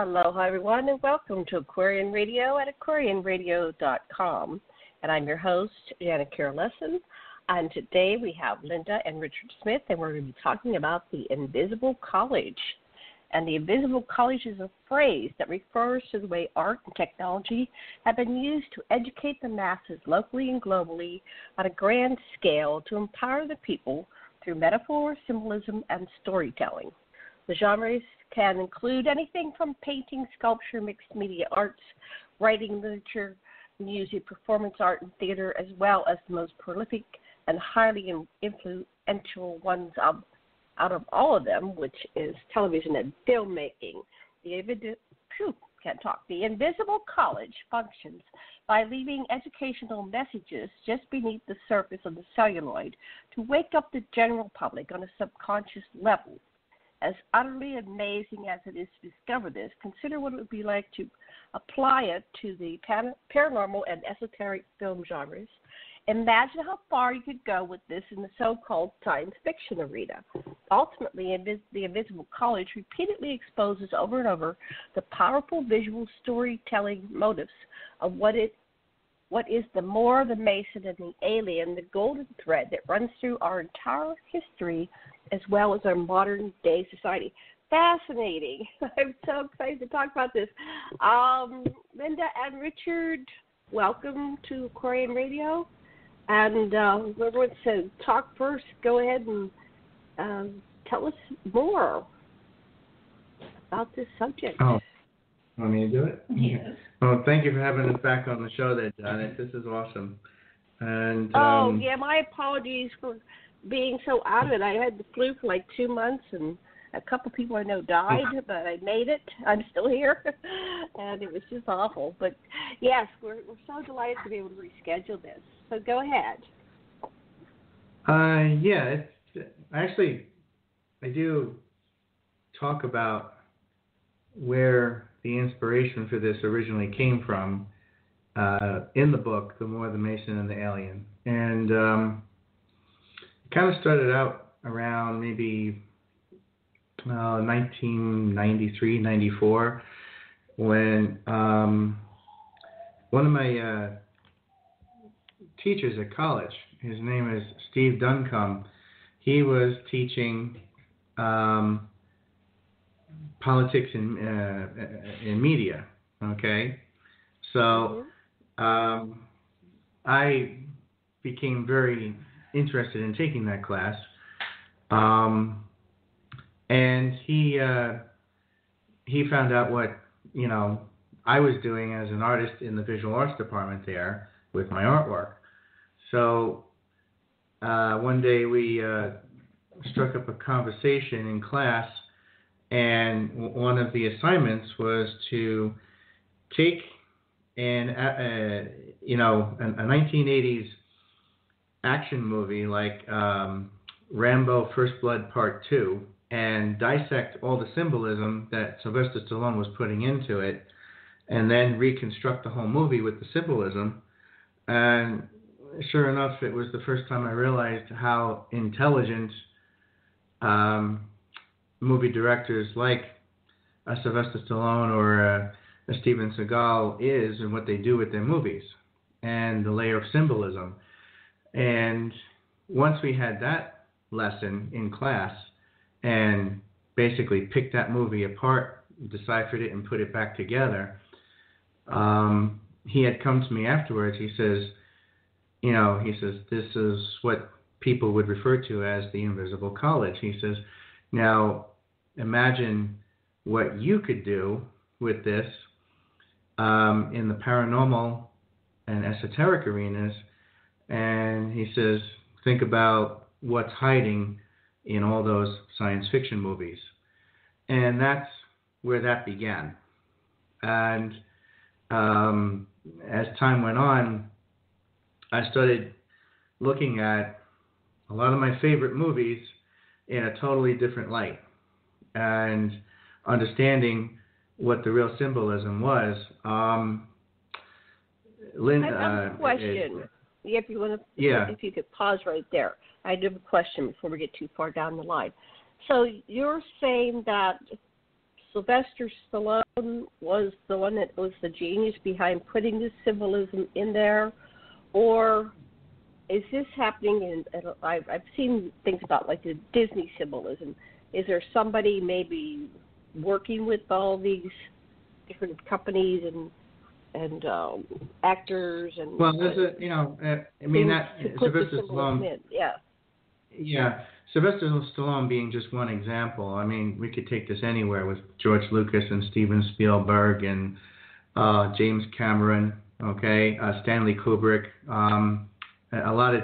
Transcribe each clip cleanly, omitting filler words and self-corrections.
Aloha, everyone, and welcome to Aquarian Radio at aquarianradio.com. And I'm your host, Janet Carolesson. And today we have Linda and Richard Smith, and we're going to be talking about the Invisible College. And the Invisible College is a phrase that refers to the way art and technology have been used to educate the masses locally and globally on a grand scale to empower the people through metaphor, symbolism, and storytelling. The genres can include anything from painting, sculpture, mixed media arts, writing, literature, music, performance art, and theater, as well as the most prolific and highly influential ones out of all of them, which is television and filmmaking. The Invisible College functions by leaving educational messages just beneath the surface of the celluloid to wake up the general public on a subconscious level. As utterly amazing as it is to discover this, consider what it would be like to apply it to the paranormal and esoteric film genres. Imagine how far you could go with this in the so-called science fiction arena. Ultimately, the Invisible College repeatedly exposes over and over the powerful visual storytelling motifs of what is the Moor, the Mason, and the alien, the golden thread that runs through our entire history as well as our modern-day society. Fascinating. I'm so excited to talk about this. Linda and Richard, welcome to Aquarian Radio. And whoever wants to talk first, go ahead and tell us more about this subject. Oh, want me to do it? Yes. Well, thank you for having us back on the show there, Janet. This is awesome. And my apologies for being so out of it. I had the flu for like 2 months, and a couple people I know died, but I made it. I'm still here, and it was just awful. But yes, we're so delighted to be able to reschedule this. So go ahead. I do talk about where the inspiration for this originally came from in the book, The Moor, the Mason, and the Alien. And it kind of started out around maybe 1993, 94, when one of my teachers at college, his name is Steve Duncombe, he was teaching politics in media, okay? So I became very interested in taking that class, and he found out what I was doing as an artist in the visual arts department there with my artwork. So one day we struck up a conversation in class, and one of the assignments was to take a 1980s action movie like Rambo: First Blood Part 2 and dissect all the symbolism that Sylvester Stallone was putting into it, and then reconstruct the whole movie with the symbolism. And sure enough, it was the first time I realized how intelligent movie directors like Sylvester Stallone or a Steven Seagal is, and what they do with their movies, and the layer of symbolism. And once we had that lesson in class and basically picked that movie apart, deciphered it, and put it back together, he had come to me afterwards. He says, this is what people would refer to as the Invisible College. He says, now imagine what you could do with this in the paranormal and esoteric arenas. And he says, think about what's hiding in all those science fiction movies. And that's where that began. And as time went on, I started looking at a lot of my favorite movies in a totally different light and understanding what the real symbolism was. I have a question. If you could pause right there. I do have a question before we get too far down the line. So you're saying that Sylvester Stallone was the one that was the genius behind putting this symbolism in there, or is this happening I've seen things about like the Disney symbolism. Is there somebody maybe working with all these different companies and actors and there's Sylvester Stallone. Yeah, Sylvester Stallone being just one example. I mean, we could take this anywhere with George Lucas and Steven Spielberg and James Cameron. Okay, Stanley Kubrick. A lot of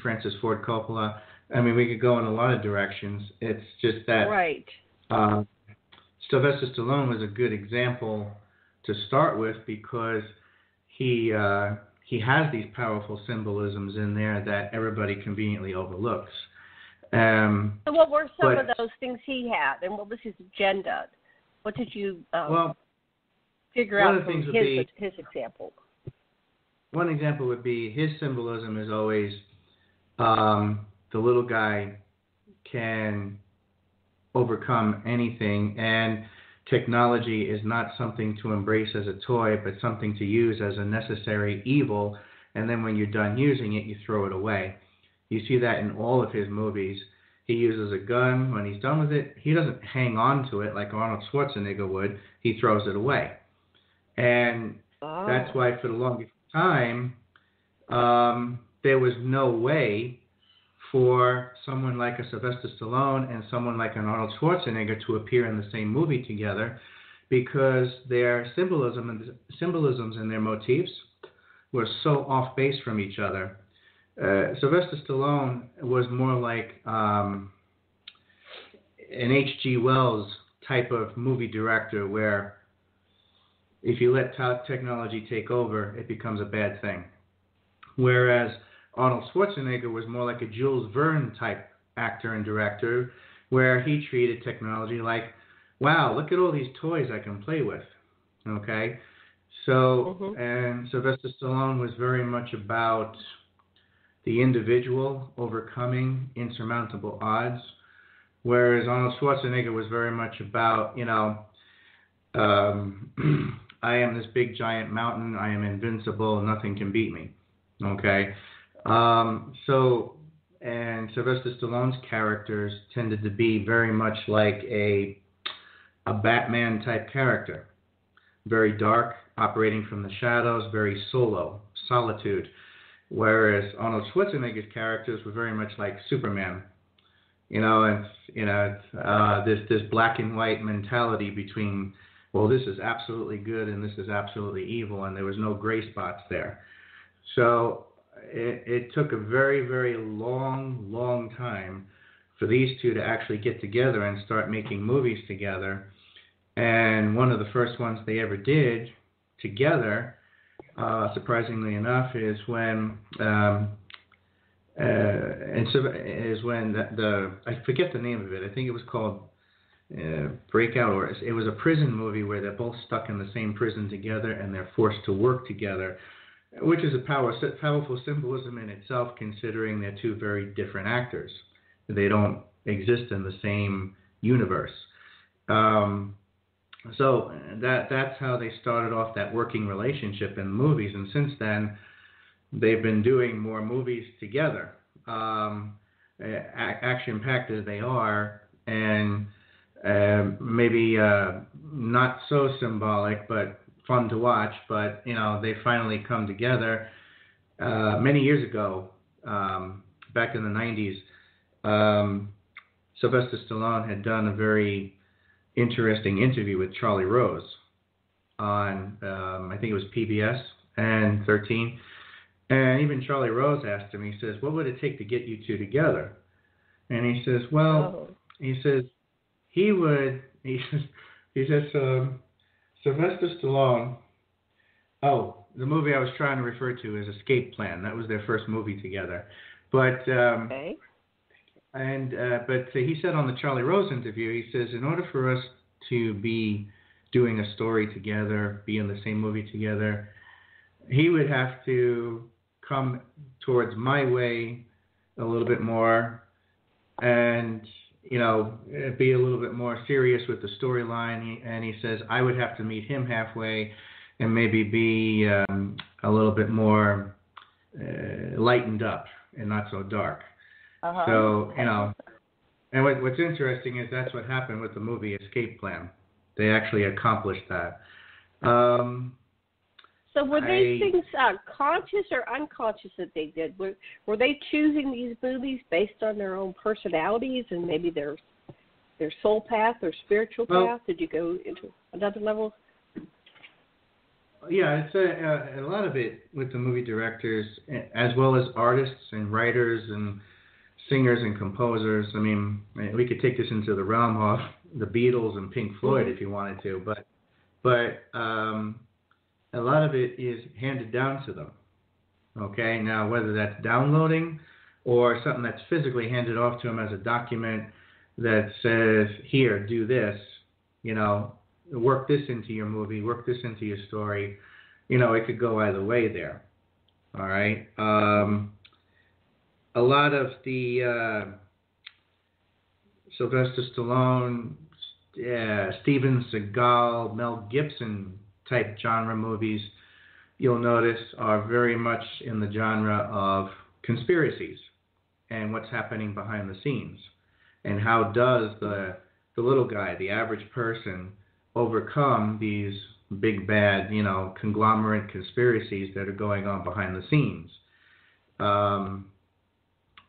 Francis Ford Coppola. I mean, we could go in a lot of directions. It's just that Sylvester Stallone was a good example to start with because he has these powerful symbolisms in there that everybody conveniently overlooks. So what were some of those things he had, and what was his agenda? What did you figure out from his example? One example would be his symbolism is always the little guy can overcome anything, and technology is not something to embrace as a toy, but something to use as a necessary evil, and then when you're done using it, you throw it away. You see that in all of his movies. He uses a gun. When he's done with it, he doesn't hang on to it like Arnold Schwarzenegger would. He throws it away. And that's why for the longest time, there was no way for someone like a Sylvester Stallone and someone like an Arnold Schwarzenegger to appear in the same movie together, because their symbolisms and their motifs were so off base from each other. Sylvester Stallone was more like an H.G. Wells type of movie director, where if you let technology take over, it becomes a bad thing. Whereas Arnold Schwarzenegger was more like a Jules Verne type actor and director, where he treated technology like, wow, look at all these toys I can play with. Okay? So, and Sylvester Stallone was very much about the individual overcoming insurmountable odds, whereas Arnold Schwarzenegger was very much about, I am this big giant mountain, I am invincible, nothing can beat me. Okay? And Sylvester Stallone's characters tended to be very much like a Batman type character. Very dark, operating from the shadows, very solitude. Whereas Arnold Schwarzenegger's characters were very much like Superman. This black and white mentality between, well, this is absolutely good and this is absolutely evil, and there was no gray spots there. So it took a very, very long time for these two to actually get together and start making movies together. And one of the first ones they ever did together, surprisingly enough, is when I forget the name of it. I think it was called Breakout, or it was a prison movie where they're both stuck in the same prison together and they're forced to work together, which is a powerful symbolism in itself, considering they're two very different actors. They don't exist in the same universe. So that's how they started off that working relationship in movies, and since then they've been doing more movies together, action-packed as they are, and maybe not so symbolic, but fun to watch. But they finally come together. Many years ago, back in the 90s, Sylvester Stallone had done a very interesting interview with Charlie Rose on, I think it was PBS and 13. And even Charlie Rose asked him, he says, what would it take to get you two together? And he says, Sylvester Stallone, the movie I was trying to refer to is Escape Plan. That was their first movie together. But but he said on the Charlie Rose interview, he says, in order for us to be doing a story together, be in the same movie together, he would have to come towards my way a little bit more, and be a little bit more serious with the storyline. And he says, I would have to meet him halfway and maybe be a little bit more lightened up and not so dark. Uh-huh. So, and what's interesting is that's what happened with the movie Escape Plan. They actually accomplished that. So were these things conscious or unconscious that they did? Were they choosing these movies based on their own personalities and maybe their soul path or spiritual path? Did you go into another level? Yeah, it's a lot of it with the movie directors, as well as artists and writers and singers and composers. I mean, we could take this into the realm of the Beatles and Pink Floyd if you wanted to, but a lot of it is handed down to them. Okay, now whether that's downloading or something that's physically handed off to them as a document that says, here, do this, work this into your movie, work this into your story, it could go either way there. All right. A lot of the Sylvester Stallone, Steven Seagal, Mel Gibson type genre movies, you'll notice, are very much in the genre of conspiracies and what's happening behind the scenes, and how does the little guy, the average person, overcome these big bad, conglomerate conspiracies that are going on behind the scenes.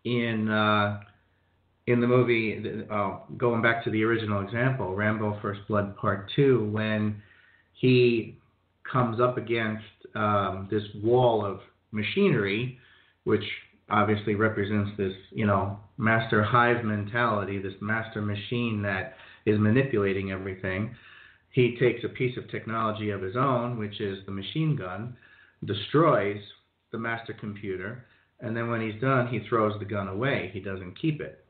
In the movie, going back to the original example, Rambo: First Blood Part 2, when he comes up against this wall of machinery, which obviously represents this, master hive mentality, this master machine that is manipulating everything. He takes a piece of technology of his own, which is the machine gun, destroys the master computer, and then when he's done, he throws the gun away. He doesn't keep it.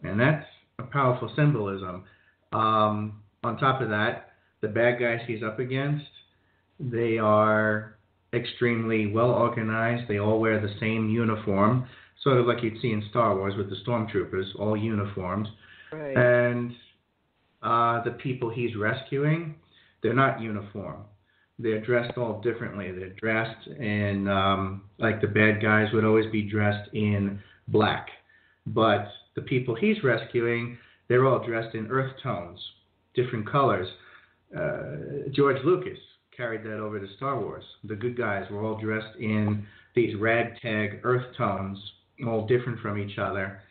And that's a powerful symbolism. On top of that, the bad guys he's up against, they are extremely well organized. They all wear the same uniform, sort of like you'd see in Star Wars with the stormtroopers, all uniformed. Right. And the people he's rescuing, they're not uniform. They're dressed all differently. They're dressed in, like the bad guys would always be dressed in black. But the people he's rescuing, they're all dressed in earth tones, different colors. George Lucas carried that over to Star Wars. The good guys were all dressed in these ragtag earth tones, all different from each other,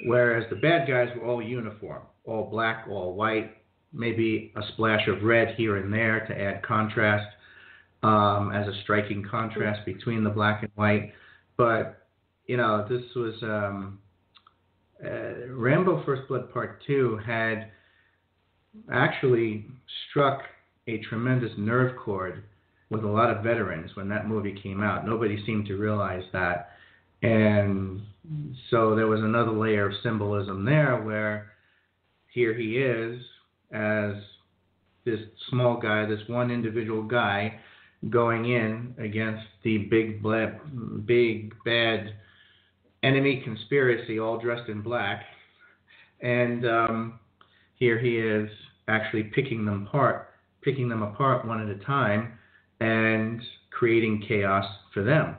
whereas the bad guys were all uniform, all black, all white, maybe a splash of red here and there to add contrast, as a striking contrast between the black and white. But, this was Rambo: First Blood Part 2 had actually struck a tremendous nerve chord with a lot of veterans when that movie came out. Nobody seemed to realize that. And so there was another layer of symbolism there where here he is as this small guy, this one individual guy, going in against the big bad enemy conspiracy, all dressed in black. And here he is actually picking them apart one at a time and creating chaos for them.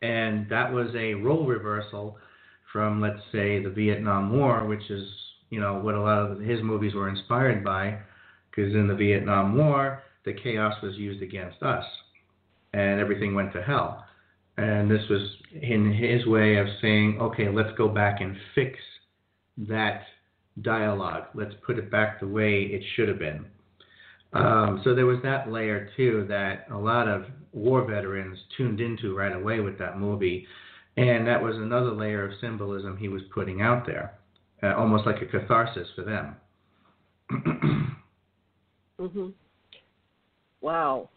And that was a role reversal from, let's say, the Vietnam War, which is, what a lot of his movies were inspired by, because in the Vietnam War, the chaos was used against us, and everything went to hell. And this was in his way of saying, okay, let's go back and fix that dialogue. Let's put it back the way it should have been. So there was that layer, too, that a lot of war veterans tuned into right away with that movie. And that was another layer of symbolism he was putting out there, almost like a catharsis for them. Mhm. Wow.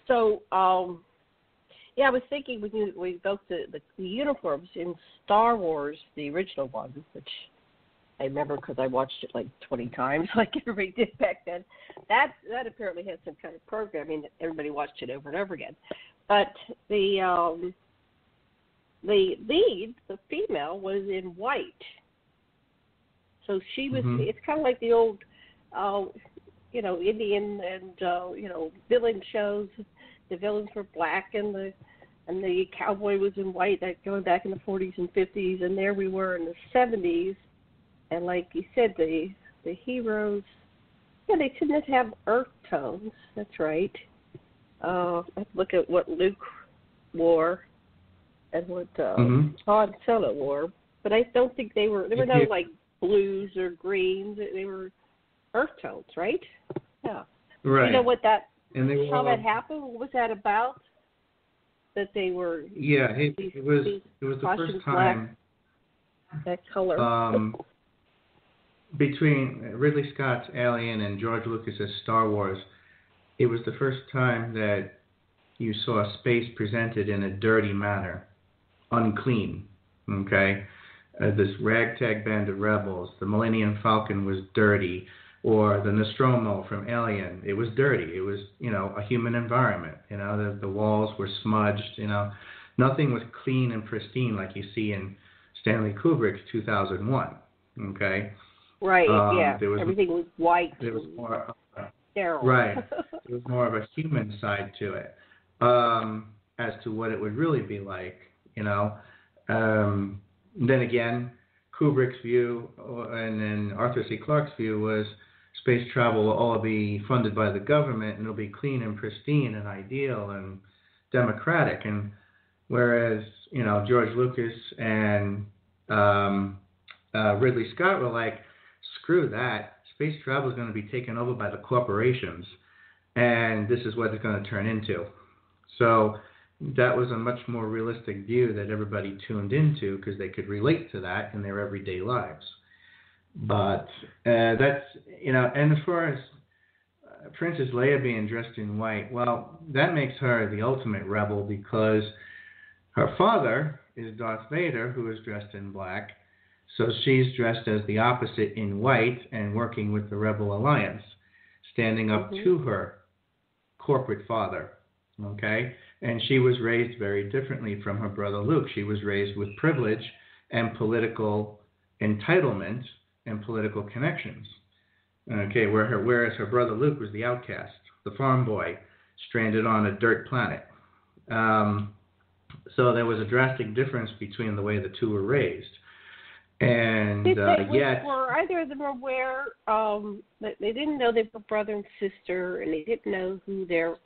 So, I was thinking when we built the uniforms in Star Wars, the original one, which I remember because I watched it like 20 times, like everybody did back then. That apparently had some kind of programming that everybody watched it over and over again. But the lead, the female, was in white. So she was. Mm-hmm. It's kind of like the old, Indian and villain shows. The villains were black and the cowboy was in white. That going back in the 40s and 50s, and there we were in the 70s. And like you said, the heroes, they tended to have earth tones. That's right. Let's look at what Luke wore and what Han Solo wore. But I don't think there were no like blues or greens. They were earth tones, right? Yeah. Right. You know what that? And they were how that happened? What was that about? That they were. Yeah, it was the first time. Black, that color. Between Ridley Scott's Alien and George Lucas's Star Wars, it was the first time that you saw space presented in a dirty manner, unclean. Okay, this ragtag band of rebels, the Millennium Falcon was dirty, or the Nostromo from Alien, it was dirty. It was, a human environment. The walls were smudged. Nothing was clean and pristine like you see in Stanley Kubrick's 2001. Okay. Right. Yeah. Everything was white. There was more. Sterile. Right. There was more of a human side to it, as to what it would really be like. Then again, Kubrick's view and then Arthur C. Clarke's view was space travel will all be funded by the government and it'll be clean and pristine and ideal and democratic. And whereas, George Lucas and Ridley Scott were like, screw that. Space travel is going to be taken over by the corporations, and this is what it's going to turn into. So that was a much more realistic view that everybody tuned into because they could relate to that in their everyday lives. But that's, and as far as Princess Leia being dressed in white, well, that makes her the ultimate rebel because her father is Darth Vader, who is dressed in black. So she's dressed as the opposite in white and working with the Rebel Alliance, standing up to her corporate father, okay? And she was raised very differently from her brother Luke. She was raised with privilege and political entitlement and political connections, okay? Whereas her brother Luke was the outcast, the farm boy, stranded on a dirt planet. So there was a drastic difference between the way the two were raised. And were either of them aware? They didn't know they were brother and sister, and they didn't know who their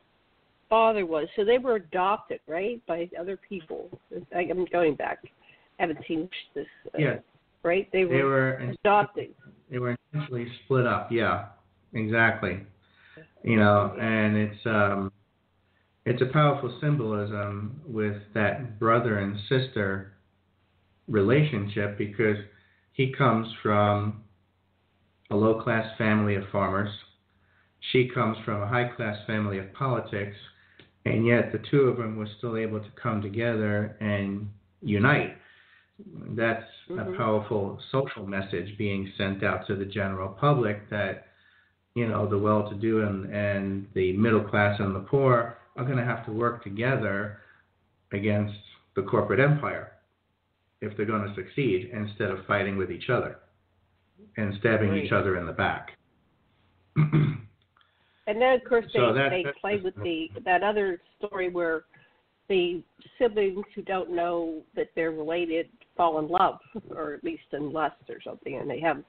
father was. So they were adopted, right, by other people. I'm going back. I haven't seen this. Yes. Right? They were adopted. They were essentially split up. Yeah, exactly. And it's a powerful symbolism with that brother and sister relationship because he comes from a low-class family of farmers. She comes from a high-class family of politics, and yet the two of them were still able to come together and unite. That's a powerful social message being sent out to the general public that, the well-to-do and the middle class and the poor are going to have to work together against the corporate empire if they're going to succeed, instead of fighting with each other and stabbing each other in the back. And then, of course, they play with that other story where the siblings who don't know that they're related fall in love, or at least in lust or something, and they have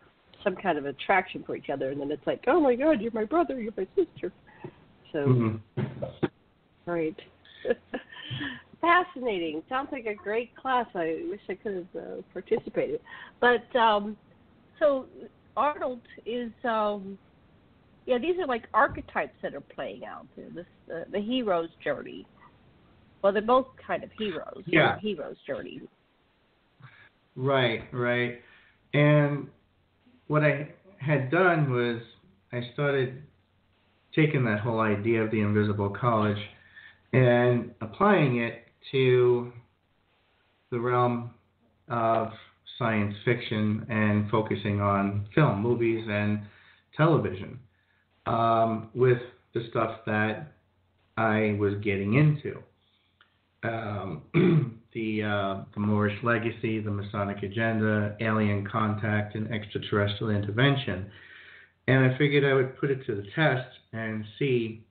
some kind of attraction for each other, and then it's like, oh my God, you're my brother, you're my sister. So, right. Fascinating. Sounds like a great class. I wish I could have participated. But so Arnold is, these are like archetypes that are playing out. The hero's journey. Well, they're both kind of heroes. Yeah. Hero's journey. Right. And what I had done was I started taking that whole idea of the invisible college and applying it to the realm of science fiction and focusing on film, movies, and television with the stuff that I was getting into. the Moorish legacy, the Masonic agenda, alien contact, and extraterrestrial intervention. And I figured I would put it to the test and see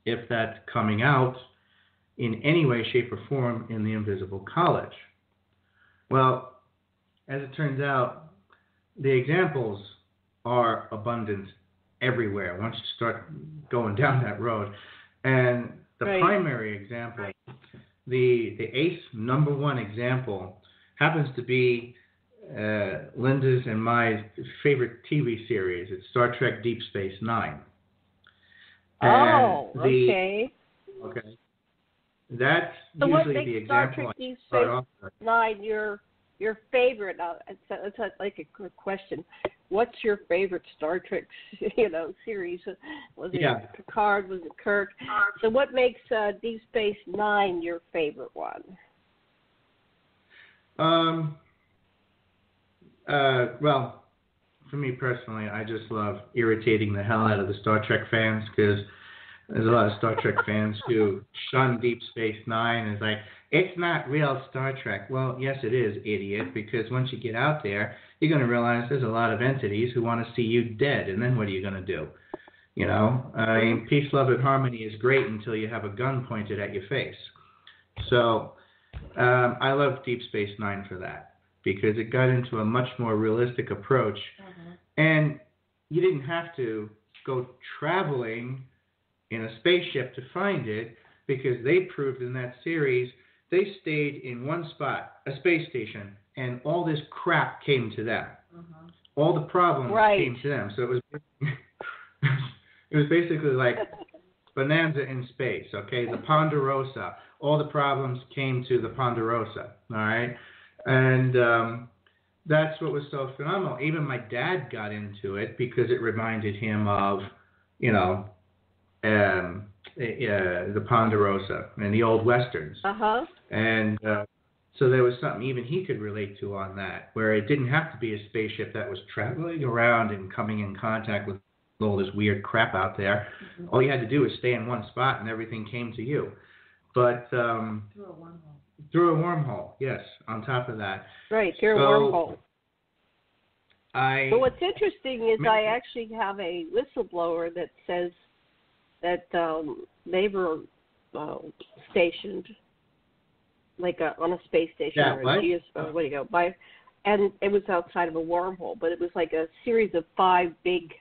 if that's coming out in any way, shape, or form in the Invisible College. Well, as it turns out, the examples are abundant everywhere once you start going down that road. And the primary example, the ace number one example, happens to be Linda's and my favorite TV series. It's Star Trek Deep Space Nine. And okay. Okay. That's so usually what the makes Star example Trek Deep Space Nine your favorite? It's like a quick question. What's your favorite Star Trek, series? Was it Picard? Was it Kirk? So what makes Deep Space Nine your favorite one? Well, for me personally, I just love irritating the hell out of the Star Trek fans, because there's a lot of Star Trek fans who shun Deep Space Nine and is like, it's not real Star Trek. Well, yes, it is, idiot, because once you get out there, you're going to realize there's a lot of entities who want to see you dead, and then what are you going to do? Peace, love, and harmony is great until you have a gun pointed at your face. So I love Deep Space Nine for that, because it got into a much more realistic approach, and you didn't have to go traveling in a spaceship to find it, because they proved in that series they stayed in one spot, a space station, and all this crap came to them. All the problems came to them. So it was basically like Bonanza in space, okay? The Ponderosa. All the problems came to the Ponderosa, all right? And that's what was so phenomenal. Even my dad got into it because it reminded him of, the Ponderosa and the old westerns. And so there was something even he could relate to on that, where it didn't have to be a spaceship that was traveling around and coming in contact with all this weird crap out there. All you had to do was stay in one spot and everything came to you. But through a wormhole, yes, on top of that. Right, through a wormhole. So what's interesting is I actually have a whistleblower that says that they were stationed on a space station and it was outside of a wormhole, but it was like a series of 5 big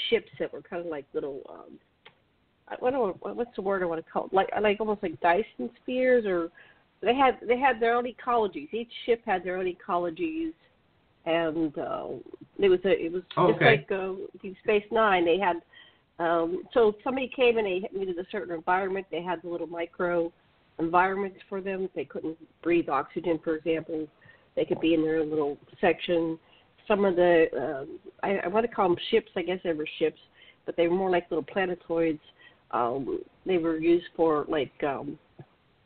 ships that were kind of like little what's the word I want to call it? Like almost like Dyson spheres, or they had their own ecologies. Each ship had their own ecologies, and it was just like Deep Space Nine. They had so somebody came and they needed a certain environment. They had the little micro environments for them. They couldn't breathe oxygen, for example. They could be in their little section. Some of the, I want to call them ships. I guess they were ships, but they were more like little planetoids. They were used for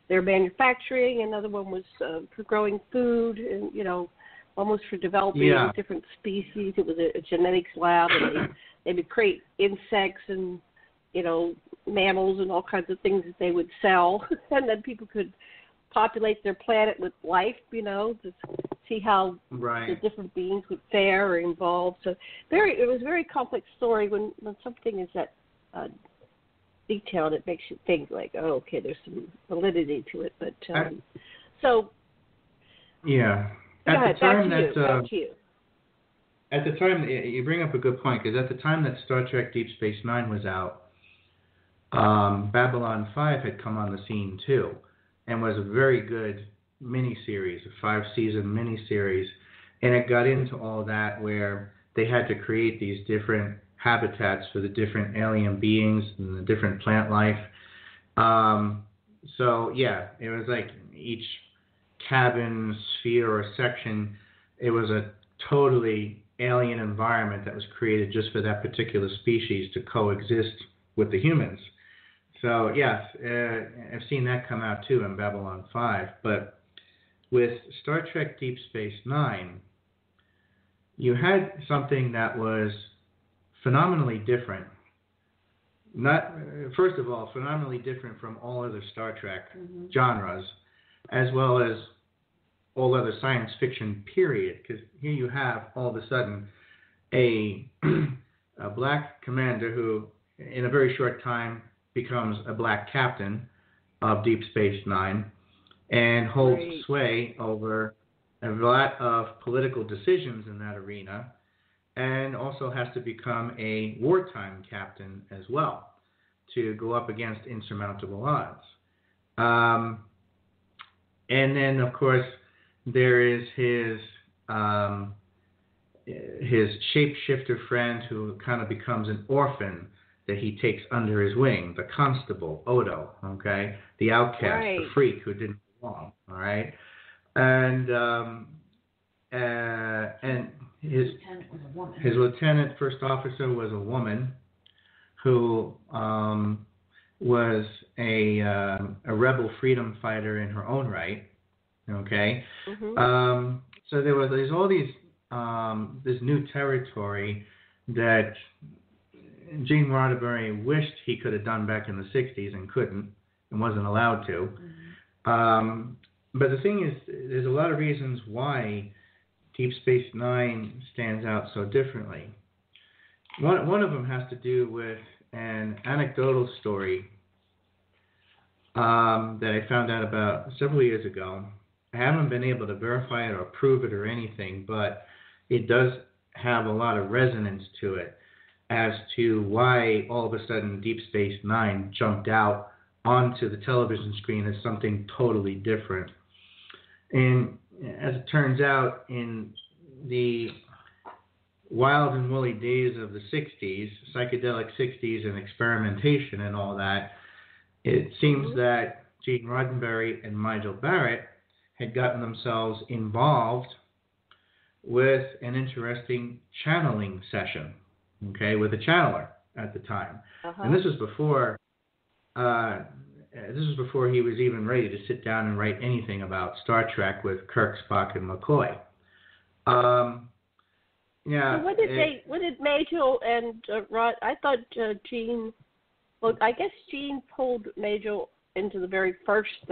their manufacturing. Another one was for growing food, and one was for developing different species. It was a genetics lab, and they would create insects and mammals and all kinds of things that they would sell, and then people could populate their planet with life, to see how the different beings would fare or evolve. So it was a very complex story. When something is that detailed, it makes you think like, oh, okay, there's some validity to it. But so yeah, back to you. At the time, you bring up a good point, because at the time that Star Trek Deep Space Nine was out, Babylon 5 had come on the scene too, and was a very good miniseries, a 5-season miniseries, and it got into all that where they had to create these different habitats for the different alien beings and the different plant life. So yeah, it was like each cabin, sphere, or section, it was a totally alien environment that was created just for that particular species to coexist with the humans. So yes, I've seen that come out too in Babylon 5. But with Star Trek Deep Space Nine, you had something that was phenomenally different, not first of all, phenomenally different from all other Star Trek genres, as well as all other science fiction, period. Because here you have, all of a sudden, a black commander who, in a very short time, becomes a black captain of Deep Space Nine and holds sway over a lot of political decisions in that arena, and also has to become a wartime captain as well to go up against insurmountable odds. And then, of course, there is his shapeshifter friend who kind of becomes an orphan that he takes under his wing, the constable, Odo, okay? The outcast, the freak who didn't belong, all right? And his lieutenant, first officer, was a woman who was a rebel freedom fighter in her own right, okay? So there's all these this new territory that Gene Roddenberry wished he could have done back in the 60s and couldn't and wasn't allowed to. But the thing is, there's a lot of reasons why Deep Space Nine stands out so differently. One of them has to do with an anecdotal story that I found out about several years ago. I haven't been able to verify it or prove it or anything, but it does have a lot of resonance to it as to why all of a sudden Deep Space Nine jumped out onto the television screen as something totally different. And as it turns out, in the wild and woolly days of the 60s, psychedelic 60s and experimentation and all that, it seems that Gene Roddenberry and Nigel Barrett had gotten themselves involved with an interesting channeling session, okay, with a channeler at the time. And this was before he was even ready to sit down and write anything about Star Trek with Kirk, Spock, and McCoy. So what did Majel and Rod? I thought Gene. Well, I guess Gene pulled Majel into the very first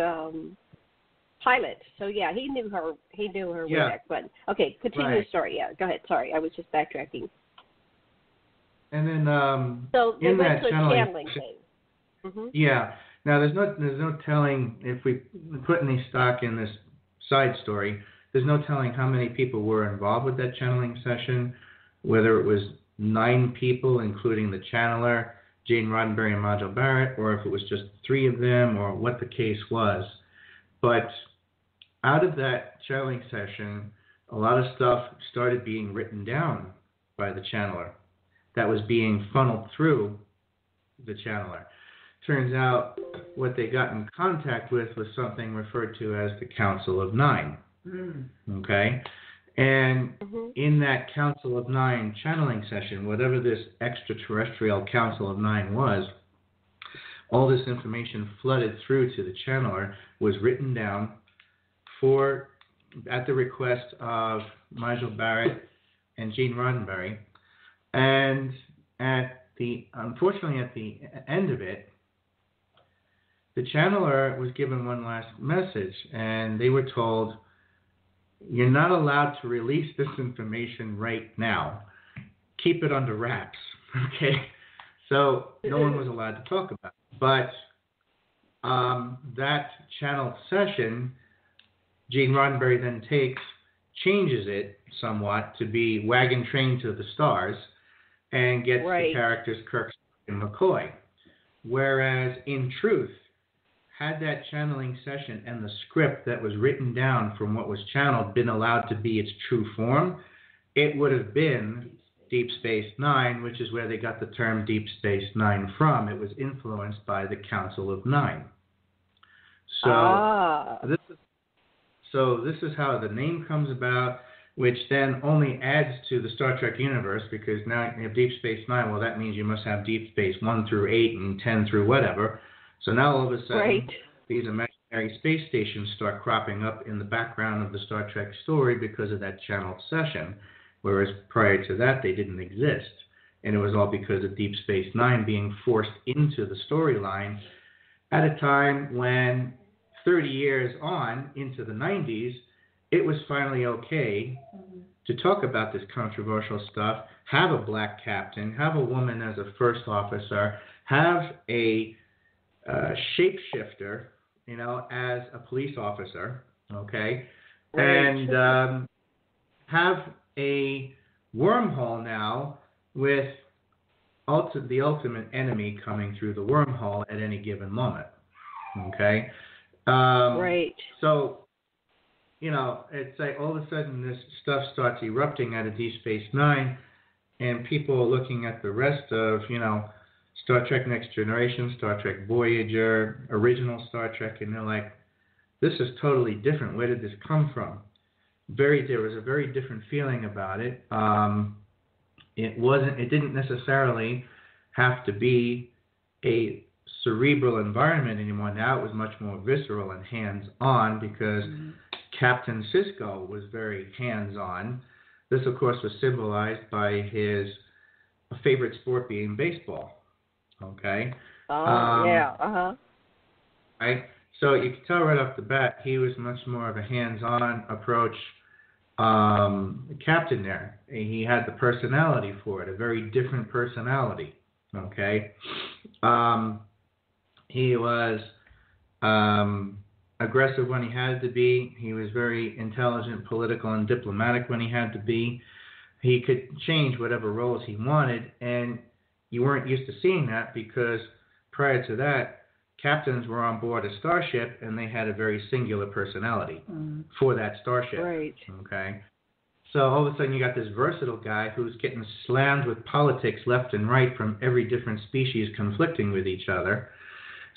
pilot. So yeah, he knew her. He knew her way back when. Okay, continue the story. Yeah, go ahead. Sorry, I was just backtracking. And then so they in went that to a channeling thing. Yeah. Now there's no telling, if we put any stock in this side story, there's no telling how many people were involved with that channeling session, whether it was 9 people, including the channeler, Gene Roddenberry and Nigel Barrett, or if it was just 3 of them, or what the case was. But out of that channeling session, a lot of stuff started being written down by the channeler that was being funneled through the channeler. Turns out what they got in contact with was something referred to as the Council of Nine. Okay? And in that Council of Nine channeling session, whatever this extraterrestrial Council of Nine was, all this information flooded through to the channeler, was written down at the request of Nigel Barrett and Gene Roddenberry. And unfortunately, at the end of it, the channeler was given one last message, and they were told, you're not allowed to release this information right now. Keep it under wraps, okay? So no one was allowed to talk about it. But that channel session, Gene Roddenberry then changes it somewhat to be Wagon Train to the Stars, and gets the characters Kirk and McCoy. Whereas, in truth, had that channeling session and the script that was written down from what was channeled been allowed to be its true form, it would have been Deep Space Nine, which is where they got the term Deep Space Nine from. It was influenced by the Council of Nine. So this is how the name comes about, which then only adds to the Star Trek universe, because now you have Deep Space Nine. Well, that means you must have Deep Space 1 through 8 and 10 through whatever. So now all of a sudden, these imaginary space stations start cropping up in the background of the Star Trek story because of that channeled session, whereas prior to that, they didn't exist. And it was all because of Deep Space Nine being forced into the storyline at a time when 30 years on into the 90s, it was finally okay to talk about this controversial stuff, have a black captain, have a woman as a first officer, have a shapeshifter, as a police officer, okay? Right. And have a wormhole now with the ultimate enemy coming through the wormhole at any given moment, okay? Right. So, it's like all of a sudden this stuff starts erupting out of Deep Space Nine, and people are looking at the rest of, Star Trek Next Generation, Star Trek Voyager, original Star Trek, and they're like, this is totally different. Where did this come from? There was a very different feeling about it. It didn't necessarily have to be a cerebral environment anymore. Now it was much more visceral and hands-on because Captain Sisko was very hands-on. This, of course, was symbolized by his favorite sport being baseball. Okay? Right? So you can tell right off the bat he was much more of a hands-on approach captain there. He had the personality for it, a very different personality. Okay? He was aggressive when he had to be. He was very intelligent, political, and diplomatic when he had to be. He could change whatever roles he wanted, and you weren't used to seeing that because prior to that, captains were on board a starship and they had a very singular personality for that starship. Right. Okay. So all of a sudden you got this versatile guy who's getting slammed with politics left and right from every different species conflicting with each other.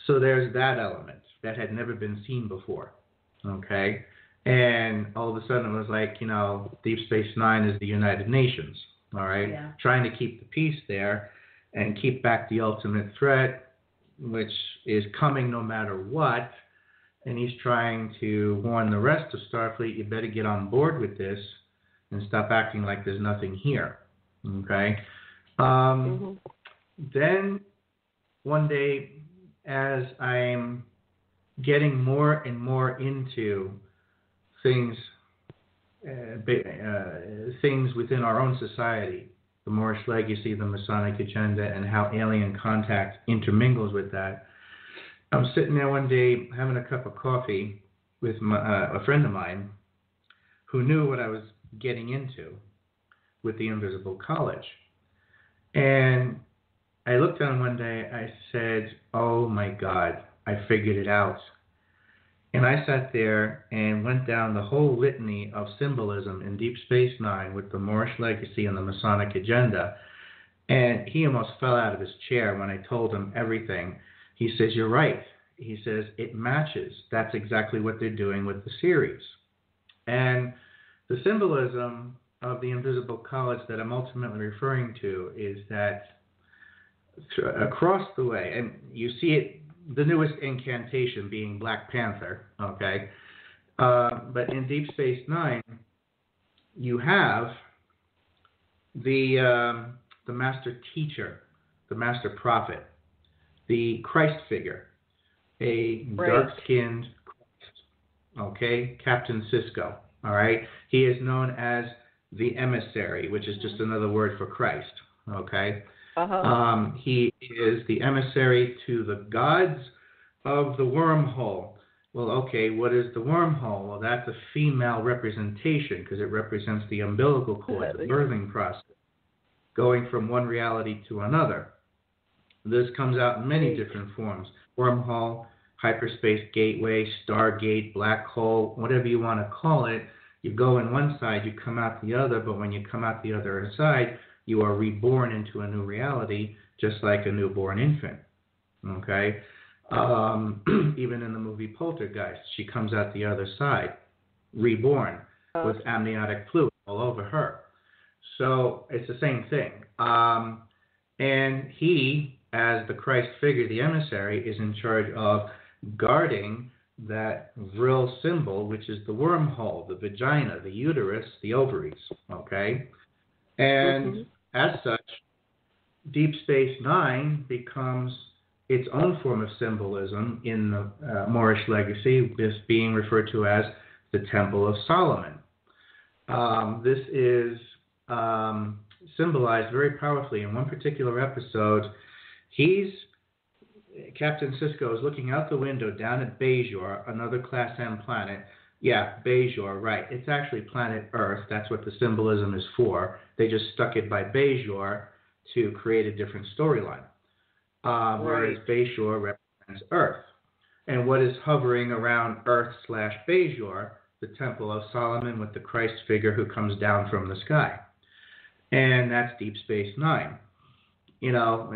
So there's that element that had never been seen before. Okay. And all of a sudden it was like, Deep Space Nine is the United Nations. All right. Yeah. Trying to keep the peace there and keep back the ultimate threat, which is coming no matter what. And he's trying to warn the rest of Starfleet, you better get on board with this and stop acting like there's nothing here. Okay? Then one day, as I'm getting more and more into things within our own society, the Moorish legacy, the Masonic agenda, and how alien contact intermingles with that. I'm sitting there one day having a cup of coffee with a friend of mine who knew what I was getting into with the Invisible College. And I looked at him one day, I said, oh my God, I figured it out. And I sat there and went down the whole litany of symbolism in Deep Space Nine with the Moorish legacy and the Masonic agenda. And he almost fell out of his chair when I told him everything. He says, you're right. He says, it matches. That's exactly what they're doing with the series. And the symbolism of the Invisible College that I'm ultimately referring to is that across the way, and you see it, the newest incantation being Black Panther, okay? But in Deep Space Nine, you have the master teacher, the master prophet, the Christ figure, a dark-skinned Christ, okay? Captain Sisko, all right? He is known as the emissary, which is just another word for Christ, okay? He is the emissary to the gods of the wormhole. Well, okay, what is the wormhole? Well, that's a female representation because it represents the umbilical cord, the birthing process, going from one reality to another. This comes out in many different forms. Wormhole, hyperspace gateway, stargate, black hole, whatever you want to call it. You go in one side, you come out the other, but when you come out the other side, you are reborn into a new reality, just like a newborn infant, okay? Even in the movie Poltergeist, she comes out the other side, reborn, with amniotic fluid all over her. So it's the same thing. And he, as the Christ figure, the emissary, is in charge of guarding that vril symbol, which is the wormhole, the vagina, the uterus, the ovaries, okay? And as such, Deep Space Nine becomes its own form of symbolism in the Moorish legacy, this being referred to as the Temple of Solomon. This is symbolized very powerfully in one particular episode. Captain Sisko is looking out the window down at Bajor, another Class M planet. Yeah, Bajor, right. It's actually planet Earth. That's what the symbolism is for. They just stuck it by Bajor to create a different storyline. Whereas Bajor represents Earth. And what is hovering around Earth/Bajor? The Temple of Solomon with the Christ figure who comes down from the sky. And that's Deep Space Nine. You know,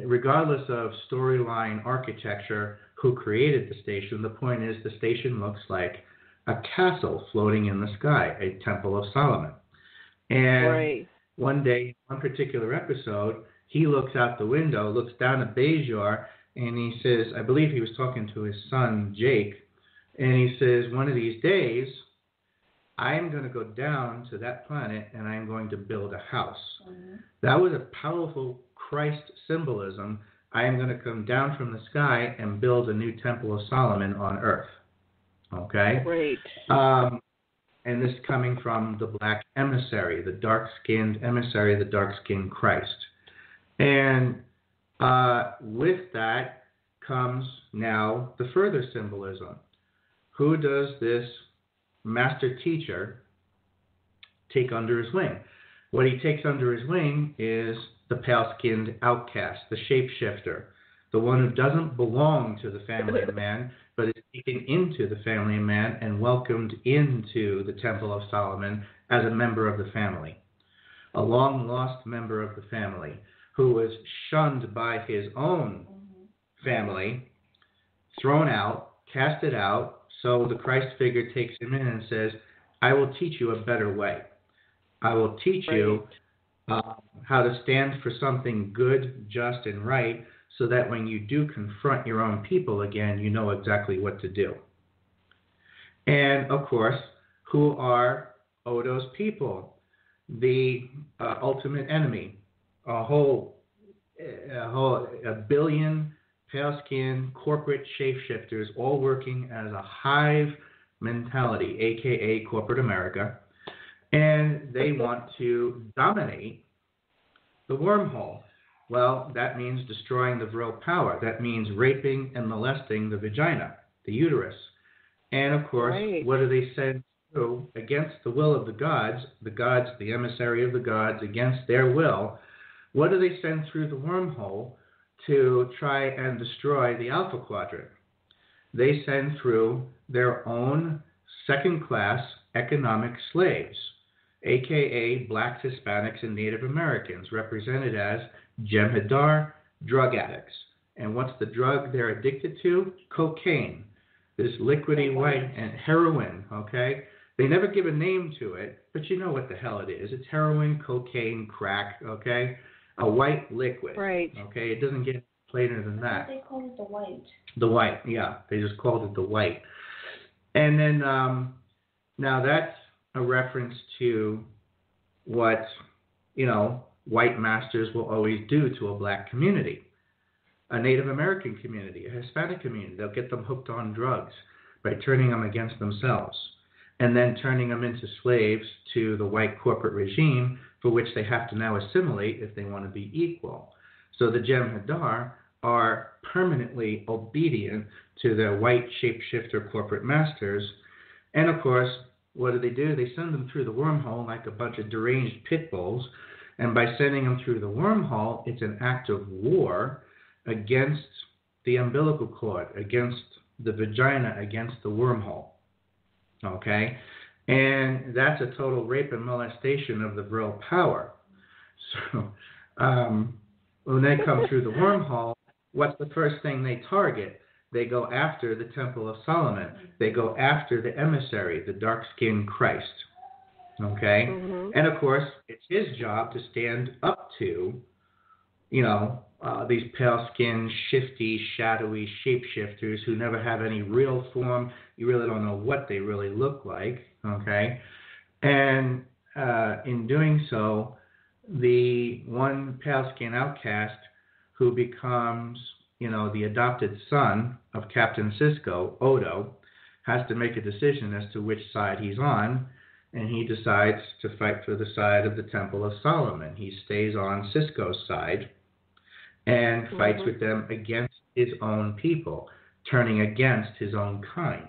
regardless of storyline architecture, who created the station, the point is the station looks like a castle floating in the sky, a Temple of Solomon. And one day, one particular episode, he looks out the window, looks down at Bajor, and he says, I believe he was talking to his son, Jake, and he says, one of these days, I am going to go down to that planet and I am going to build a house. Mm-hmm. That was a powerful Christ symbolism. I am going to come down from the sky and build a new Temple of Solomon on Earth. Okay? Great. And this coming from the black emissary, the dark-skinned emissary, the dark-skinned Christ. And with that comes now the further symbolism. Who does this master teacher take under his wing? What he takes under his wing is the pale-skinned outcast, the shapeshifter, the one who doesn't belong to the family of man, but is taken into the family of man and welcomed into the Temple of Solomon as a member of the family, a long-lost member of the family who was shunned by his own family, thrown out, casted out. So the Christ figure takes him in and says, I will teach you a better way. I will teach you how to stand for something good, just, and right, so that when you do confront your own people again, you know exactly what to do. And, of course, who are Odo's people? The ultimate enemy. A billion pale-skinned corporate shapeshifters all working as a hive mentality, a.k.a. corporate America. And they want to dominate the wormhole. Well, that means destroying the virile power. That means raping and molesting the vagina, the uterus. And, of course, what do they send through against the will of the gods, the emissary of the gods, against their will? What do they send through the wormhole to try and destroy the Alpha Quadrant? They send through their own second-class economic slaves, a.k.a. blacks, Hispanics, and Native Americans, represented as Jem'Hadar, drug addicts. And what's the drug they're addicted to? Cocaine, this liquidy white, and heroin, okay? They never give a name to it, but you know what the hell it is. It's heroin, cocaine, crack, okay? A white liquid, okay? It doesn't get plainer than that. They call it the white. The white, yeah. They just called it the white. And then now that's a reference to what, white masters will always do to a black community, a Native American community, a Hispanic community. They'll get them hooked on drugs by turning them against themselves and then turning them into slaves to the white corporate regime, for which they have to now assimilate if they want to be equal. So the Jem'Hadar are permanently obedient to their white shapeshifter corporate masters. And of course, what do? They send them through the wormhole like a bunch of deranged pit bulls. And by sending them through the wormhole, it's an act of war against the umbilical cord, against the vagina, against the wormhole. Okay? And that's a total rape and molestation of the virile power. So when they come through the wormhole, what's the first thing they target? They go after the Temple of Solomon. They go after the emissary, the dark-skinned Christ. Okay? Mm-hmm. And, of course, it's his job to stand up to, these pale-skinned, shifty, shadowy shapeshifters who never have any real form. You really don't know what they really look like. Okay? And in doing so, the one pale skin outcast who becomes, the adopted son of Captain Sisko, Odo, has to make a decision as to which side he's on, and he decides to fight for the side of the Temple of Solomon. He stays on Sisko's side and fights with them against his own people, turning against his own kind.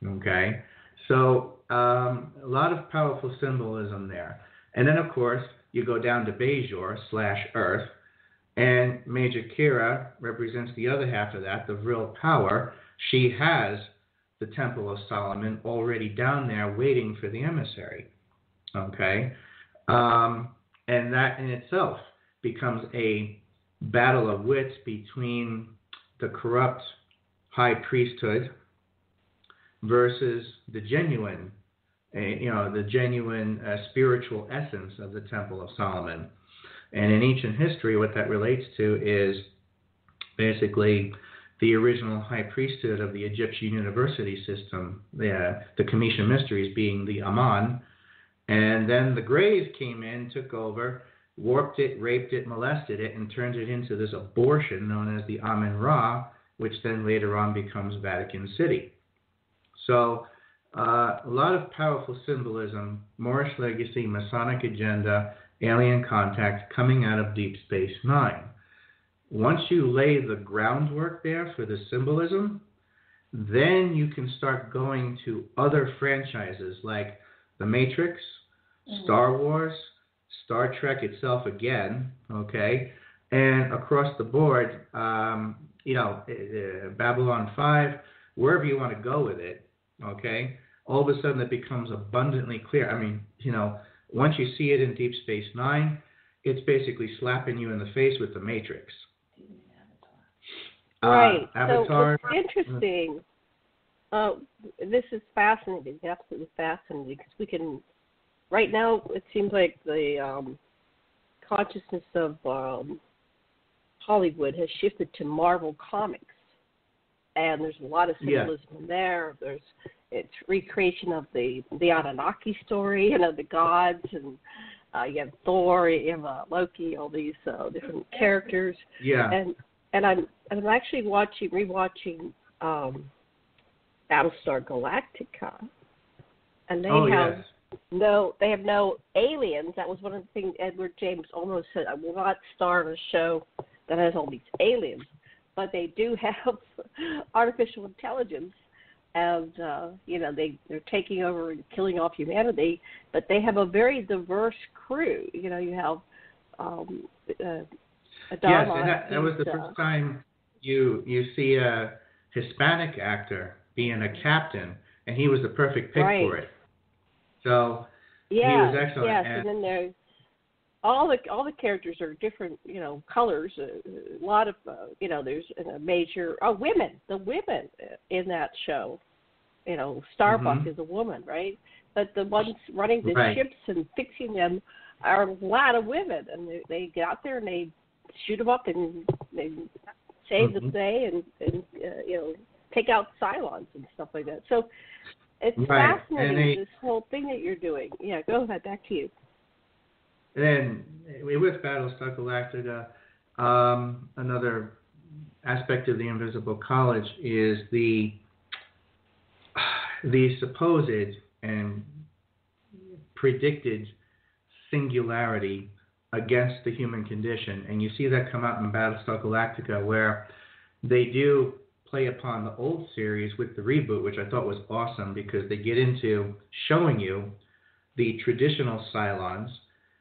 Okay? So a lot of powerful symbolism there. And then, of course, you go down to Bajor/Earth, and Major Kira represents the other half of that, the real power. She has the Temple of Solomon already down there waiting for the emissary. Okay? And that in itself becomes a battle of wits between the corrupt high priesthood versus the genuine, spiritual essence of the Temple of Solomon. And in ancient history, what that relates to is basically the original high priesthood of the Egyptian university system, the Commission Mysteries being the Amun. And then the Greys came in, took over, warped it, raped it, molested it, and turned it into this abortion known as the Amun-Ra, which then later on becomes Vatican City. So a lot of powerful symbolism, Moorish legacy, Masonic agenda, alien contact coming out of Deep Space Nine. Once you lay the groundwork there for the symbolism, then you can start going to other franchises like The Matrix, Star Wars, Star Trek itself again, okay, and across the board, Babylon 5, wherever you want to go with it, okay, all of a sudden it becomes abundantly clear. I mean, once you see it in Deep Space Nine, it's basically slapping you in the face with The Matrix. Right. Avatar. So what's interesting, this is fascinating, absolutely fascinating, because we can, right now it seems like the consciousness of Hollywood has shifted to Marvel Comics, and there's a lot of symbolism in there. It's recreation of the Anunnaki story, the gods, and you have Thor, you have Loki, all these different characters. Yeah. And I'm actually rewatching Battlestar Galactica, and they have no aliens. That was one of the things Edward James almost said. I will not star in a show that has all these aliens, but they do have artificial intelligence. And, they're taking over and killing off humanity, but they have a very diverse crew. You have Adama. Yes, and that was the first time you see a Hispanic actor being a captain, and he was the perfect pick for it. So he was excellent. Yes, and then there's all the characters are different, colors. A lot of, there's a major women. The women in that show, Starbuck is a woman, right? But the ones running the ships and fixing them are a lot of women, and they get out there and they shoot them up and they save the day and take out Cylons and stuff like that. So it's fascinating, this whole thing that you're doing. Yeah, go ahead, back to you. And then with Battlestar Galactica, another aspect of the Invisible College is the supposed and predicted singularity against the human condition. And you see that come out in Battlestar Galactica, where they do play upon the old series with the reboot, which I thought was awesome, because they get into showing you the traditional Cylons,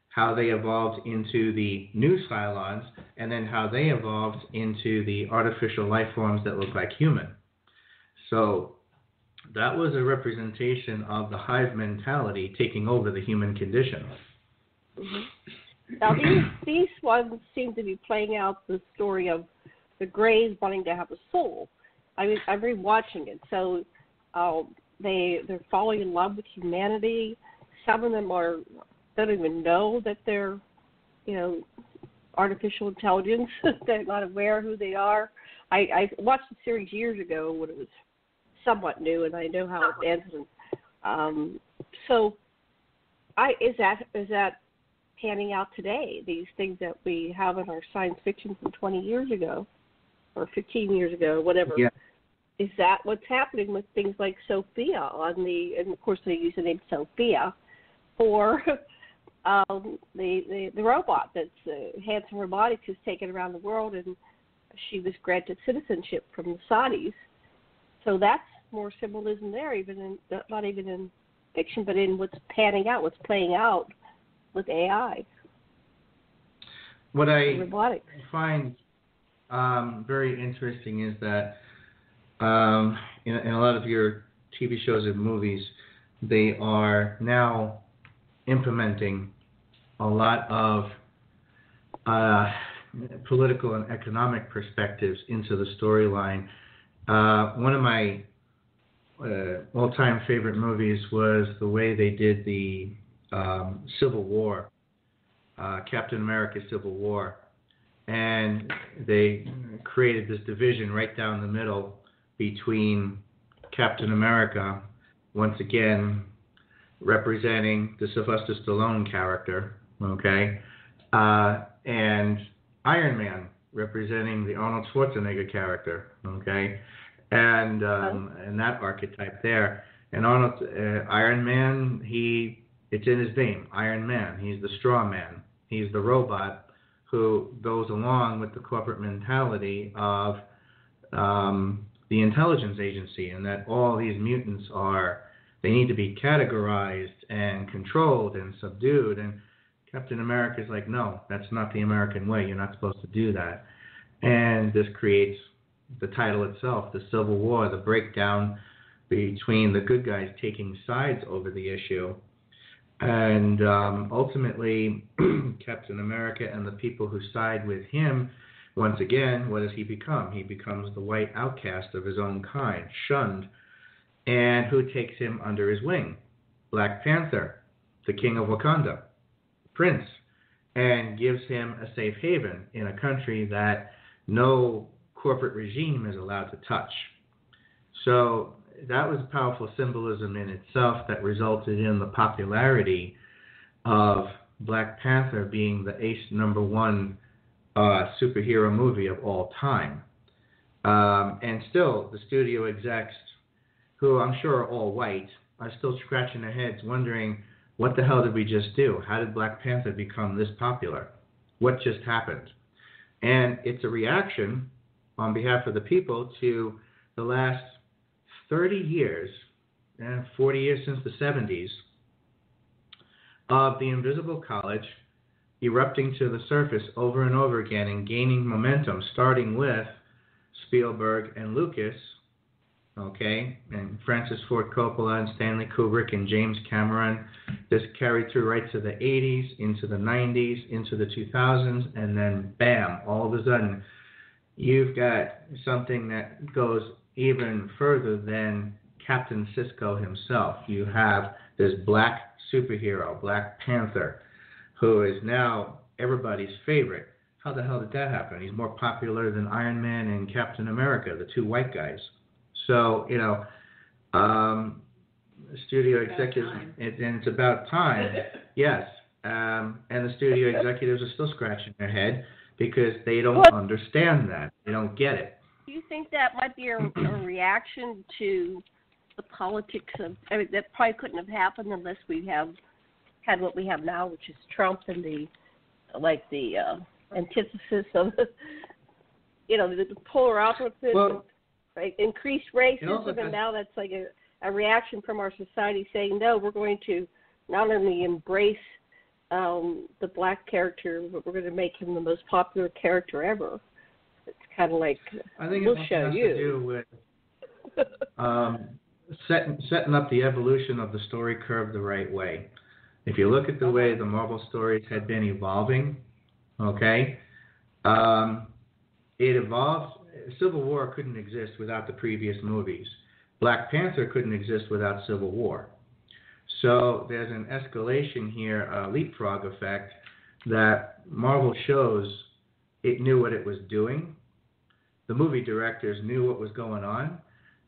how they evolved into the new Cylons, and then how they evolved into the artificial life forms that look like human. So that was a representation of the hive mentality taking over the human condition. Mm-hmm. Now, these ones seem to be playing out the story of the Greys wanting to have a soul. I mean, I'm rewatching it. So they're falling in love with humanity. Some of them don't even know that they're, artificial intelligence. They're not aware who they are. I watched the series years ago when it was somewhat new, and I know how it ends. So, is that panning out today. These things that we have in our science fiction from 20 years ago or 15 years ago, whatever. Yeah. Is that what's happening with things like Sophia and of course they use the name Sophia for the robot that's Hanson Robotics is taken around the world, and she was granted citizenship from the Saudis. So that's more symbolism there, not even in fiction, but in what's panning out, what's playing out with AI. What I robotics. find very interesting is that in a lot of your TV shows and movies, they are now implementing a lot of political and economic perspectives into the storyline. One of my all-time favorite movies was the way they did the Civil War, Captain America Civil War. And they created this division right down the middle between Captain America, once again representing the Sylvester Stallone character, okay, and Iron Man representing the Arnold Schwarzenegger character, okay, and that archetype there. And Iron Man, it's in his name, Iron Man. He's the straw man. He's the robot who goes along with the corporate mentality of the intelligence agency, and that all these mutants they need to be categorized and controlled and subdued. And Captain America's like, no, that's not the American way. You're not supposed to do that. And this creates the title itself, the Civil War, the breakdown between the good guys taking sides over the issue. And ultimately, Captain America and the people who side with him, once again, what does he become? He becomes the white outcast of his own kind, shunned. And who takes him under his wing? Black Panther, the king of Wakanda, Prince, and gives him a safe haven in a country that no corporate regime is allowed to touch. So that was powerful symbolism in itself that resulted in the popularity of Black Panther being the ace #1 superhero movie of all time. And still, the studio execs, who I'm sure are all white, are still scratching their heads wondering, what the hell did we just do? How did Black Panther become this popular? What just happened? And it's a reaction on behalf of the people to the last 30 years, 40 years since the 70s, of the Invisible College erupting to the surface over and over again and gaining momentum, starting with Spielberg and Lucas, okay, and Francis Ford Coppola and Stanley Kubrick and James Cameron. This carried through right to the 80s, into the 90s, into the 2000s, and then bam, all of a sudden, you've got something that goes even further than Captain Sisko himself. You have this black superhero, Black Panther, who is now everybody's favorite. How the hell did that happen? He's more popular than Iron Man and Captain America, the two white guys. So, studio executives, and it's about time, yes. And the studio executives are still scratching their head because they don't understand that. They don't get it. Do you think that might be a reaction to the politics of, that probably couldn't have happened unless we had what we have now, which is Trump and the antithesis of, the polar opposites. Well, right? Increased racism, and now that's like a reaction from our society saying, no, we're going to not only embrace the black character, but we're going to make him the most popular character ever. It's kind of like, I think we'll it show has you. to do with setting up the evolution of the story curve the right way. If you look at the way the Marvel stories had been evolving, okay, it evolved. Civil War couldn't exist without the previous movies. Black Panther couldn't exist without Civil War. So there's an escalation here, a leapfrog effect, that Marvel shows it knew what it was doing. The movie directors knew what was going on.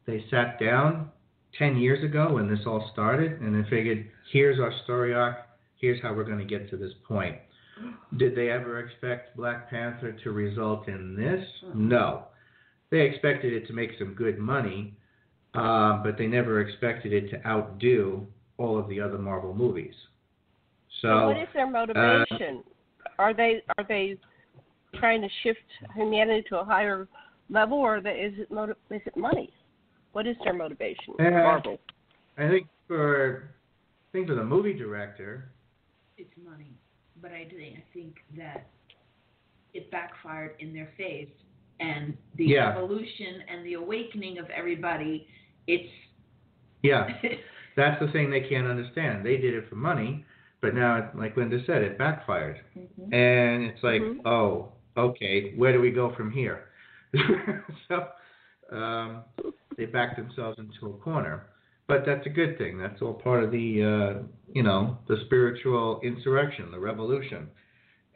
They sat down 10 years ago when this all started, and they figured, here's our story arc, here's how we're going to get to this point. Did they ever expect Black Panther to result in this? No. They expected it to make some good money, but they never expected it to outdo all of the other Marvel movies. So what is their motivation? Are they trying to shift humanity to a higher level, or is it money? What is their motivation? Marvel. I think for the movie director, it's money. But I think that it backfired in their face, and the evolution and the awakening of everybody, that's the thing they can't understand. They did it for money, but now, like Linda said, it backfired. Mm-hmm. And it's like, oh, okay, where do we go from here? So they backed themselves into a corner. But that's a good thing. That's all part of the, the spiritual insurrection, the revolution.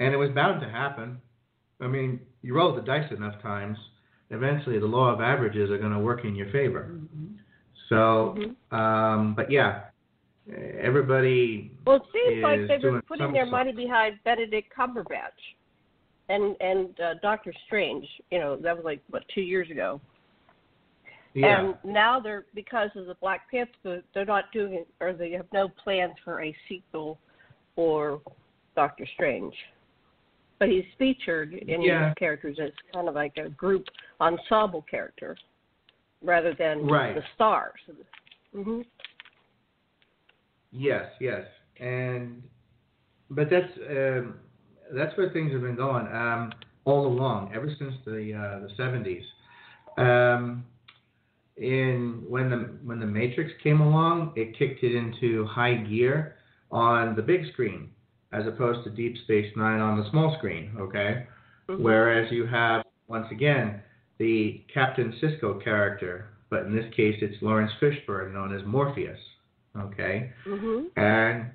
And it was bound to happen. I mean, you roll the dice enough times, eventually the law of averages are going to work in your favor. Mm-hmm. So, but yeah, everybody. Well, it seems like they've been putting their money behind Benedict Cumberbatch and Doctor Strange. That was like, 2 years ago. Yeah. And now because of the Black Panther, they're not doing it, or they have no plans for a sequel or Doctor Strange. But he's featured in his characters as kind of like a group ensemble character rather than the stars. Mm-hmm. Yes. But that's where things have been going all along, ever since the 70s. When the Matrix came along, it kicked it into high gear on the big screen, as opposed to Deep Space Nine on the small screen. Okay, whereas you have once again the Captain Sisko character, but in this case it's Lawrence Fishburne, known as Morpheus. Okay, and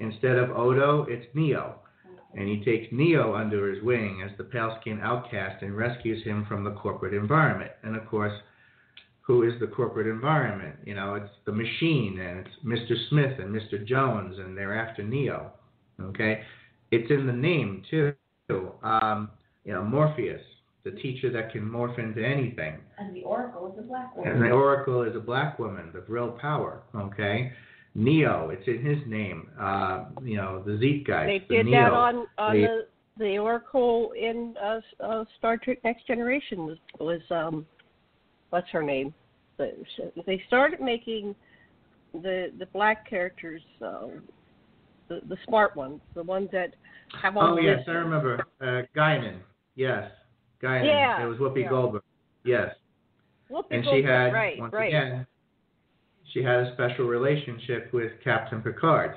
instead of Odo, it's Neo, and he takes Neo under his wing as the pale-skinned outcast and rescues him from the corporate environment. And of course, who is the corporate environment? It's the machine, and it's Mr. Smith and Mr. Jones, and they're after Neo. Okay? It's in the name, too. Morpheus, the teacher that can morph into anything. And the Oracle is a black woman. And the Oracle is a black woman, the real power. Okay? Neo, it's in his name. The Zeitgeist. They did Neo, that on the Oracle in Star Trek Next Generation was what's her name? They started making the black characters, the smart ones, the ones that have all. Oh yes, I remember. Guinan. Yes, Guinan. Yeah. It was Whoopi Goldberg. Yes. And she had again, she had a special relationship with Captain Picard.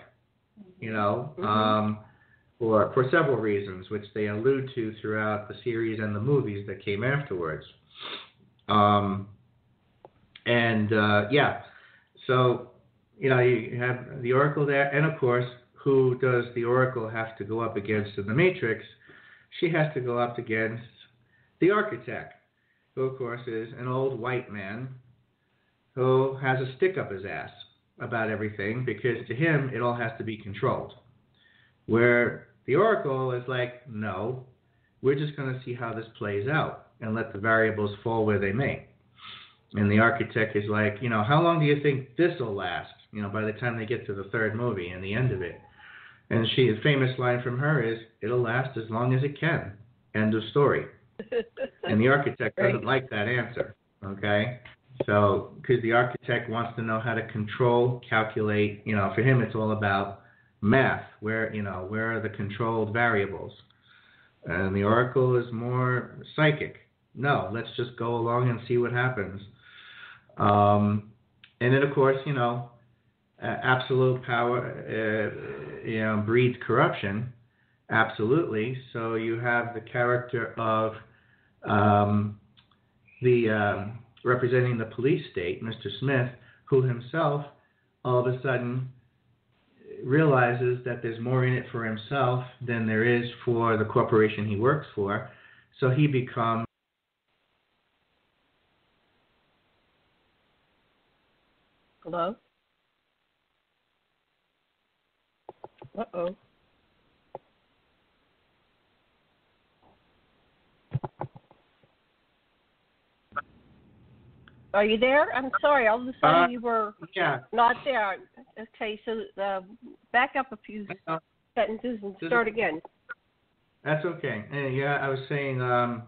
For several reasons, which they allude to throughout the series and the movies that came afterwards. So, you have the Oracle there, and of course, who does the Oracle have to go up against in the Matrix? She has to go up against the Architect, who of course is an old white man who has a stick up his ass about everything, because to him, it all has to be controlled. Where the Oracle is like, no, we're just going to see how this plays out and let the variables fall where they may. And the Architect is like, how long do you think this will last? By the time they get to the third movie and the end of it. And the famous line from her is, it'll last as long as it can. End of story. And the Architect doesn't like that answer. Okay? So, because the Architect wants to know how to control, calculate, for him it's all about math. Where are the controlled variables? And the Oracle is more psychic. No, let's just go along and see what happens. And then, of course, absolute power, breeds corruption. Absolutely. So you have the character of representing the police state, Mr. Smith, who himself, all of a sudden, realizes that there's more in it for himself than there is for the corporation he works for. So he becomes Hello? Uh-oh. Are you there? I'm sorry. All of a sudden you were not there. Okay, so back up a few sentences and start again. That's okay. Yeah, I was saying, I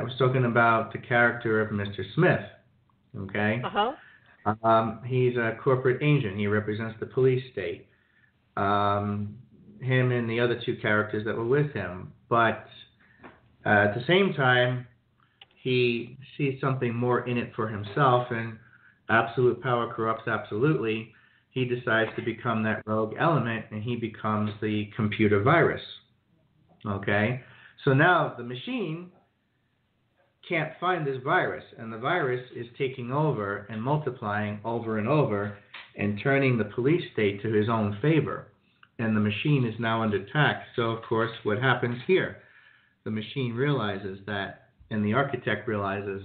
was talking about the character of Mr. Smith. Okay. He's a corporate agent. He represents the police state. Him and the other two characters that were with him. But at the same time, he sees something more in it for himself, and absolute power corrupts absolutely. He decides to become that rogue element, and he becomes the computer virus. Okay? So now the machine can't find this virus, and the virus is taking over and multiplying over and over and turning the police state to his own favor. And the machine is now under attack. So, of course, what happens here? The machine realizes that, and the architect realizes,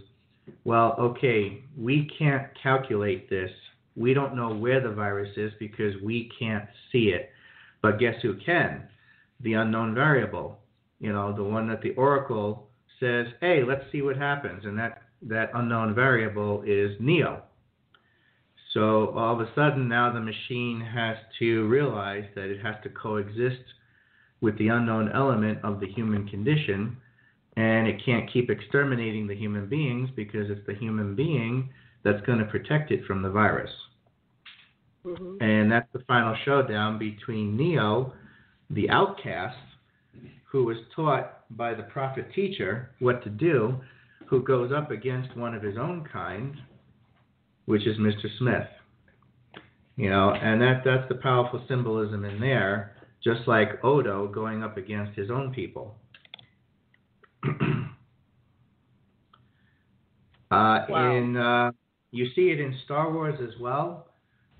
well, okay, we can't calculate this. We don't know where the virus is because we can't see it. But guess who can? The unknown variable. You know, the one that the oracle says, hey, let's see what happens. And that unknown variable is Neo. So all of a sudden now the machine has to realize that it has to coexist with the unknown element of the human condition, and it can't keep exterminating the human beings because it's the human being that's going to protect it from the virus. Mm-hmm. And that's the final showdown between Neo, the outcast, who was taught by the prophet teacher what to do, who goes up against one of his own kind, which is Mr. Smith. You know, and that's the powerful symbolism in there, just like Odo going up against his own people. Wow. You see it in Star Wars as well,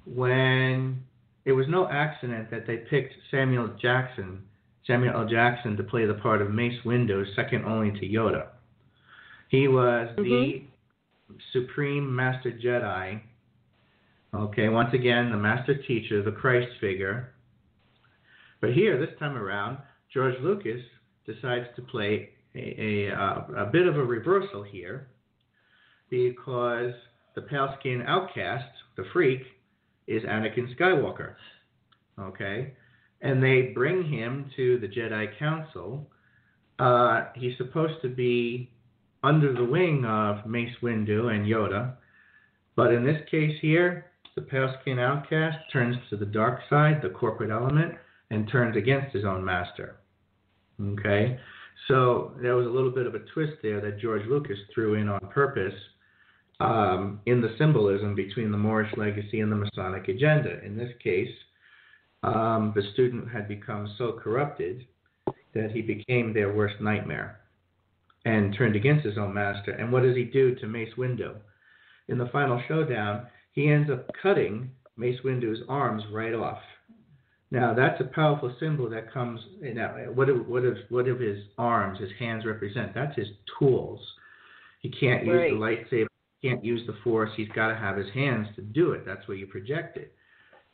when it was no accident that they picked Samuel L. Jackson to play the part of Mace Windu, second only to Yoda. He was the supreme master Jedi. Okay, once again, the master teacher, the Christ figure. But here, this time around, George Lucas decides to play a bit of a reversal here, because the pale-skinned outcast, the freak, is Anakin Skywalker. Okay? And they bring him to the Jedi Council. He's supposed to be under the wing of Mace Windu and Yoda. But in this case here, the pale-skinned outcast turns to the dark side, the corporate element, and turns against his own master. Okay? So there was a little bit of a twist there that George Lucas threw in on purpose in the symbolism between the Moorish legacy and the Masonic agenda. In this case, the student had become so corrupted that he became their worst nightmare and turned against his own master. And what does he do to Mace Windu? In the final showdown, he ends up cutting Mace Windu's arms right off. Now, that's a powerful symbol that comes. Now, what do his arms, his hands represent? That's his tools. He can't use the lightsaber, he can't use the Force. He's got to have his hands to do it. That's where you project it.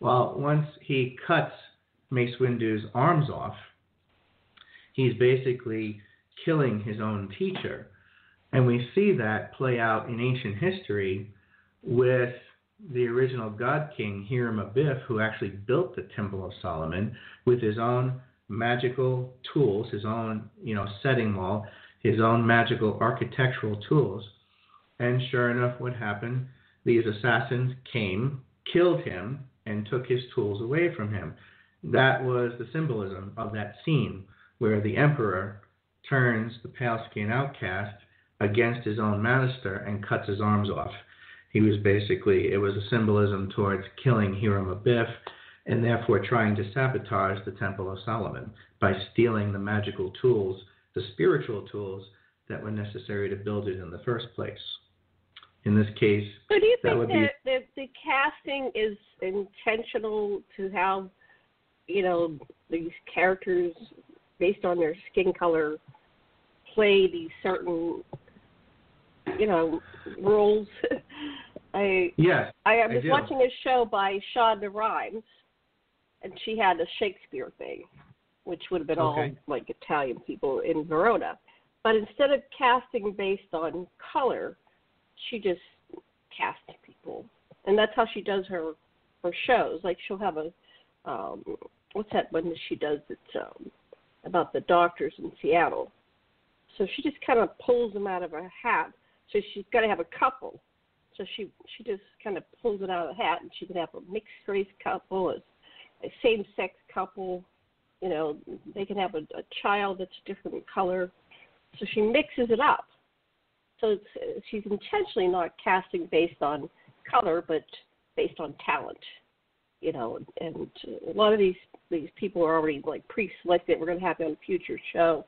Well, once he cuts Mace Windu's arms off, he's basically killing his own teacher. And we see that play out in ancient history with the original God King, Hiram Abiff, who actually built the Temple of Solomon with his own magical tools, his own, setting wall, his own magical architectural tools. And sure enough, what happened? These assassins came, killed him, and took his tools away from him. That was the symbolism of that scene where the emperor turns the pale-skinned outcast against his own master and cuts his arms off. It was a symbolism towards killing Hiram Abiff and therefore trying to sabotage the Temple of Solomon by stealing the magical tools, the spiritual tools that were necessary to build it in the first place. In this case, so do you think that the casting is intentional to have, these characters based on their skin color play these certain, roles? Yes, I was watching a show by Shonda Rhimes, and she had a Shakespeare thing, which would have been all Okay. like Italian people in Verona. But instead of casting based on color, she just cast people, and that's how she does her shows. Like she'll have a what's that one that she does that's about the doctors in Seattle. So she just kind of pulls them out of her hat. So she's got to have a couple. So she just kind of pulls it out of the hat, and she can have a mixed race couple, a same sex couple. You know, they can have a child that's a different color. So she mixes it up. So she's intentionally not casting based on color, but based on talent. You know, and a lot of these people are already like pre-selected. We're going to have them on a future show.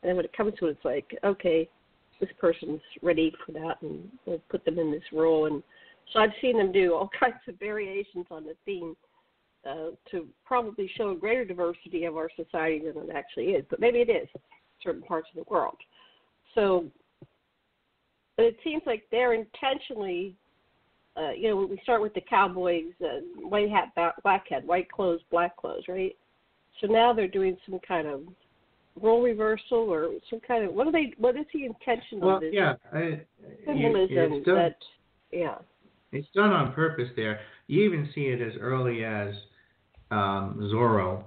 And then when it comes to it, it's like, okay, this person's ready for that, and we'll put them in this role. And so I've seen them do all kinds of variations on the theme to probably show a greater diversity of our society than it actually is. But maybe it is in certain parts of the world. So it seems like they're intentionally, you know, we start with the cowboys, white hat, black hat, white clothes, black clothes, right? So now they're doing some kind of role reversal or some kind of, what is the intention of this? Yeah, Symbolism it's done on purpose there. You even see it as early as Zorro.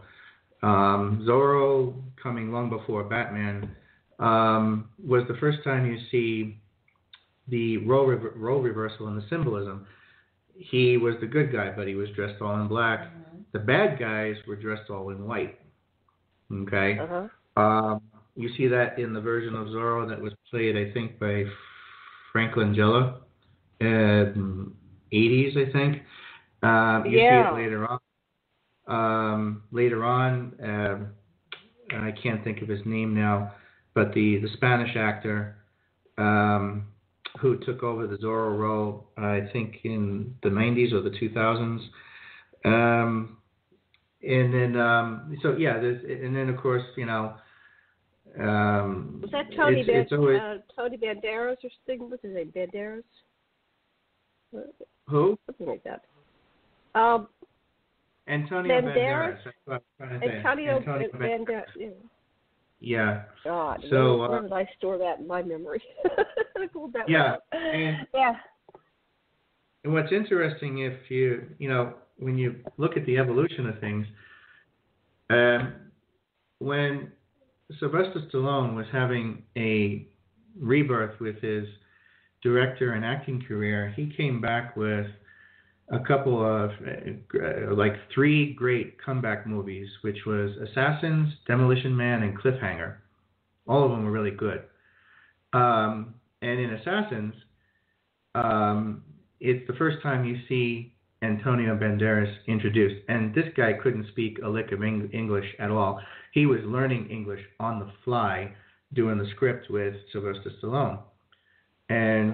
Zorro, coming long before Batman, was the first time you see the role reversal and the symbolism. He was the good guy, but he was dressed all in black. Mm-hmm. The bad guys were dressed all in white. Okay? You see that in the version of Zorro that was played, I think, by Frank Langella, 80s, I think. You see it later on. I can't think of his name now, but the Spanish actor who took over the Zorro role, I think in the 90s or the 2000s. And then, and then of course, you know. Was that Tony Tony Banderas or something? What's his name? Banderas? Who? Something like that. Antonio Banderas. That's what I'm trying to say. Antonio Banderas. Yeah. God. So where did I store that in my memory? I pulled that yeah. one. And what's interesting, if you know, when you look at the evolution of things, when Sylvester Stallone was having a rebirth with his director and acting career, he came back with a couple of, like 3 great comeback movies, which was Assassins, Demolition Man, and Cliffhanger. All of them were really good. And in Assassins, it's the first time you see Antonio Banderas introduced. And this guy couldn't speak a lick of English at all. He was learning English on the fly, doing the script with Sylvester Stallone. And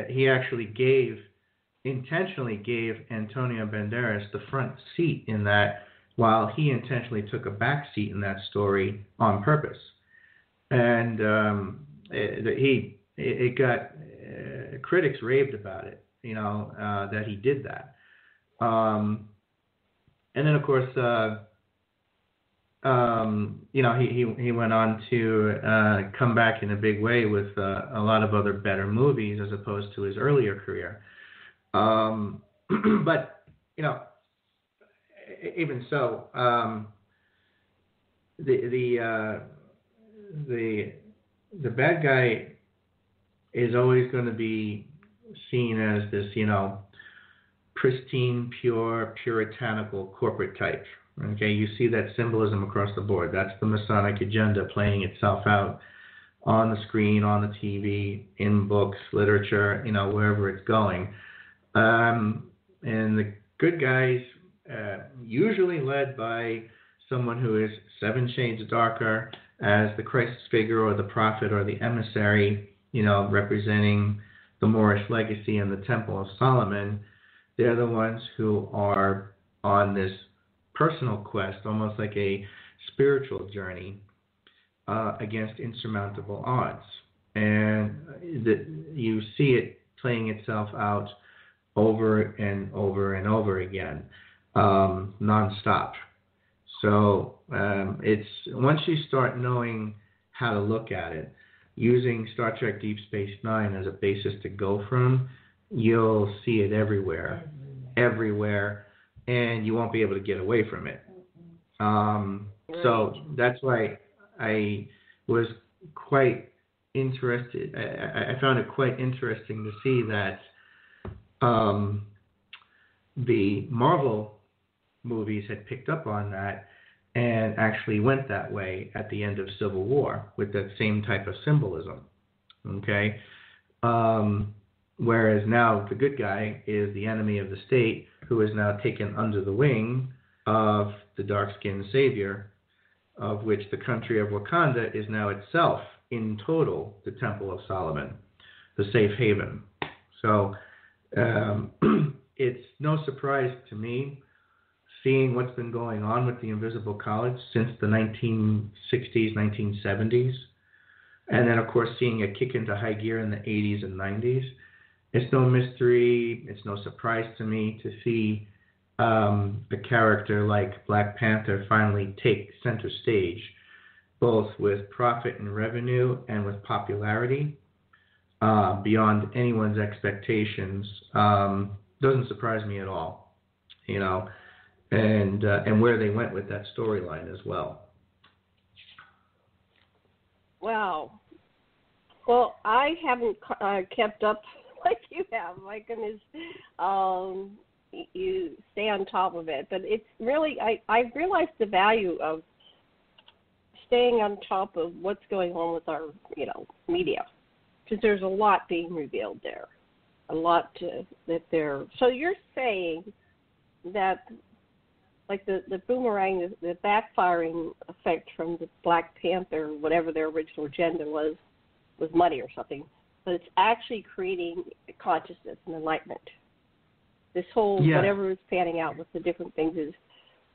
he actually intentionally gave Antonio Banderas the front seat in that, while he intentionally took a back seat in that story on purpose. And it got critics raved about it, you know, that he did that. And then of course, you know, he went on to come back in a big way with a lot of other better movies as opposed to his earlier career. But you know, even so, the bad guy is always going to be seen as this, you know, pristine, pure, puritanical corporate type. Okay, you see that symbolism across the board. That's the Masonic agenda playing itself out on the screen, on the TV, in books, literature, you know, wherever it's going. And the good guys, usually led by someone who is 7 shades darker as the Christ figure or the prophet or the emissary, you know, representing the Moorish legacy and the Temple of Solomon. They're the ones who are on this personal quest, almost like a spiritual journey against insurmountable odds. And you see it playing itself out over and over and over again. nonstop. So it's once you start knowing how to look at it, using Star Trek Deep Space Nine as a basis to go from, you'll see it everywhere, and you won't be able to get away from it. So that's why I was quite interested. I found it quite interesting to see that the Marvel movies had picked up on that and actually went that way at the end of Civil War with that same type of symbolism. Okay? Whereas now the good guy is the enemy of the state, who is now taken under the wing of the dark-skinned savior, of which the country of Wakanda is now itself, in total, the Temple of Solomon, the safe haven. So it's no surprise to me, seeing what's been going on with the Invisible College since the 1960s, 1970s, and then, of course, seeing it kick into high gear in the 80s and 90s. It's no mystery, it's no surprise to me to see a character like Black Panther finally take center stage, both with profit and revenue and with popularity beyond anyone's expectations. Doesn't surprise me at all, you know, and where they went with that storyline as well. Wow. Well, I haven't kept up like you have. My goodness, you stay on top of it. But it's really, I've realized the value of staying on top of what's going on with our, media, because there's a lot being revealed there, a lot that they're. So you're saying that, like the boomerang, the backfiring effect from the Black Panther, whatever their original agenda was money or something, but it's actually creating consciousness and enlightenment. This whole whatever is panning out with the different things is.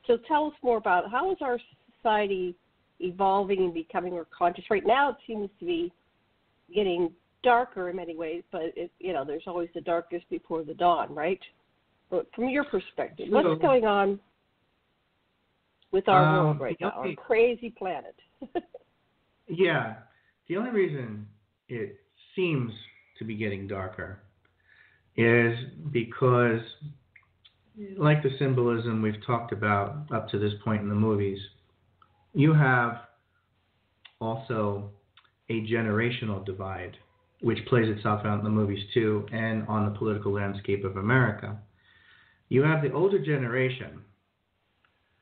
So tell us more about how is our society evolving and becoming more conscious. Right now it seems to be getting darker in many ways, but there's always the darkness before the dawn, right? But from your perspective, what's going on with our world right now, our crazy planet? Yeah. The only reason it seems to be getting darker is because, like the symbolism we've talked about up to this point in the movies, you have also a generational divide, which plays itself out in the movies too, and on the political landscape of America. You have the older generation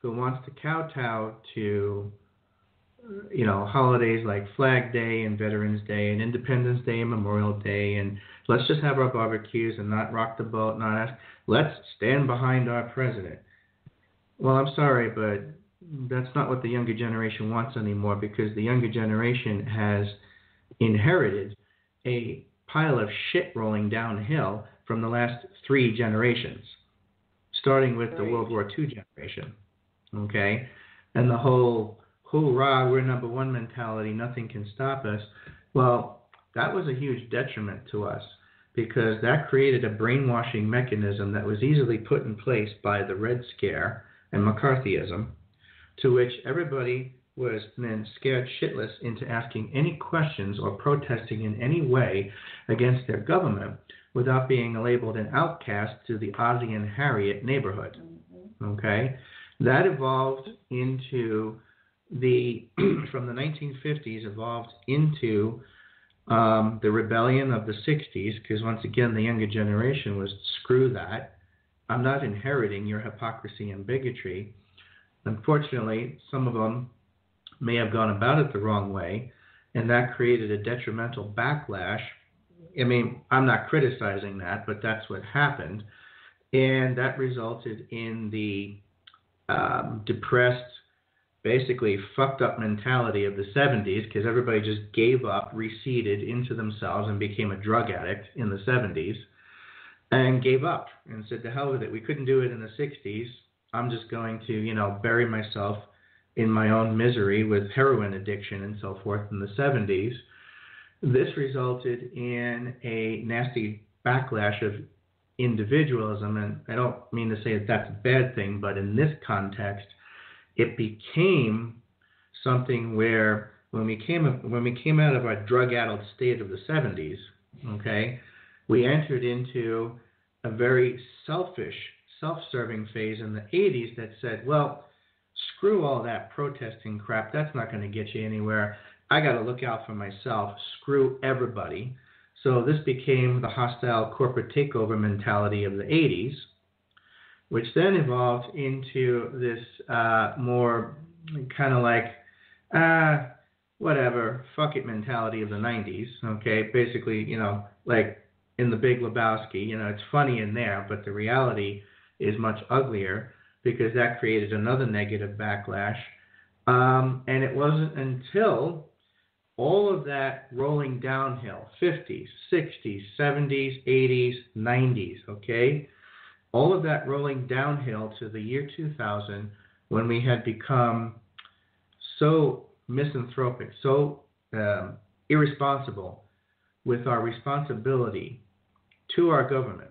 who wants to kowtow to holidays like Flag Day and Veterans Day and Independence Day and Memorial Day, and let's just have our barbecues and not rock the boat, let's stand behind our president. Well, I'm sorry, but that's not what the younger generation wants anymore, because the younger generation has inherited a pile of shit rolling downhill from the last 3 generations, starting with the World War II generation, okay? And the whole hoorah, we're number one mentality, nothing can stop us. Well, that was a huge detriment to us, because that created a brainwashing mechanism that was easily put in place by the Red Scare and McCarthyism, to which everybody was then scared shitless into asking any questions or protesting in any way against their government without being labeled an outcast to the Ozzie and Harriet neighborhood. Okay? That evolved into from the 1950s, evolved into the rebellion of the 60s, because once again, the younger generation was, screw that. I'm not inheriting your hypocrisy and bigotry. Unfortunately, some of them may have gone about it the wrong way, and that created a detrimental backlash. I mean, I'm not criticizing that, but that's what happened. And that resulted in the depressed, basically fucked up mentality of the 70s, because everybody just gave up, receded into themselves, and became a drug addict in the 70s, and gave up and said, to hell with it. We couldn't do it in the 60s. I'm just going to, bury myself in my own misery with heroin addiction and so forth in the 70s. This resulted in a nasty backlash of individualism, and I don't mean to say that that's a bad thing, but in this context, it became something where when we came out of our drug-addled state of the 70s, okay, we entered into a very selfish, self-serving phase in the 80s that said, well, screw all that protesting crap. That's not going to get you anywhere. I got to look out for myself. Screw everybody. So this became the hostile corporate takeover mentality of the 80s, which then evolved into this more kind of like, whatever, fuck it mentality of the 90s. Okay, basically, you know, like in The Big Lebowski, you know, it's funny in there, but the reality is much uglier because that created another negative backlash. And it wasn't until all of that rolling downhill, 50s, 60s, 70s, 80s, 90s, okay? All of that rolling downhill to the year 2000 when we had become so misanthropic, so irresponsible with our responsibility to our government,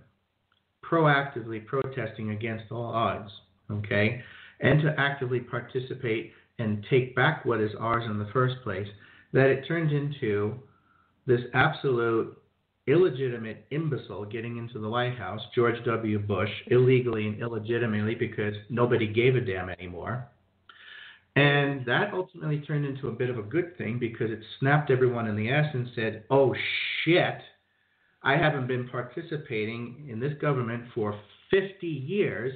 proactively protesting against all odds, okay, and to actively participate and take back what is ours in the first place, that it turned into this absolute illegitimate imbecile getting into the White House, George W. Bush, illegally and illegitimately because nobody gave a damn anymore. And that ultimately turned into a bit of a good thing because it snapped everyone in the ass and said, oh shit, I haven't been participating in this government for 50 years,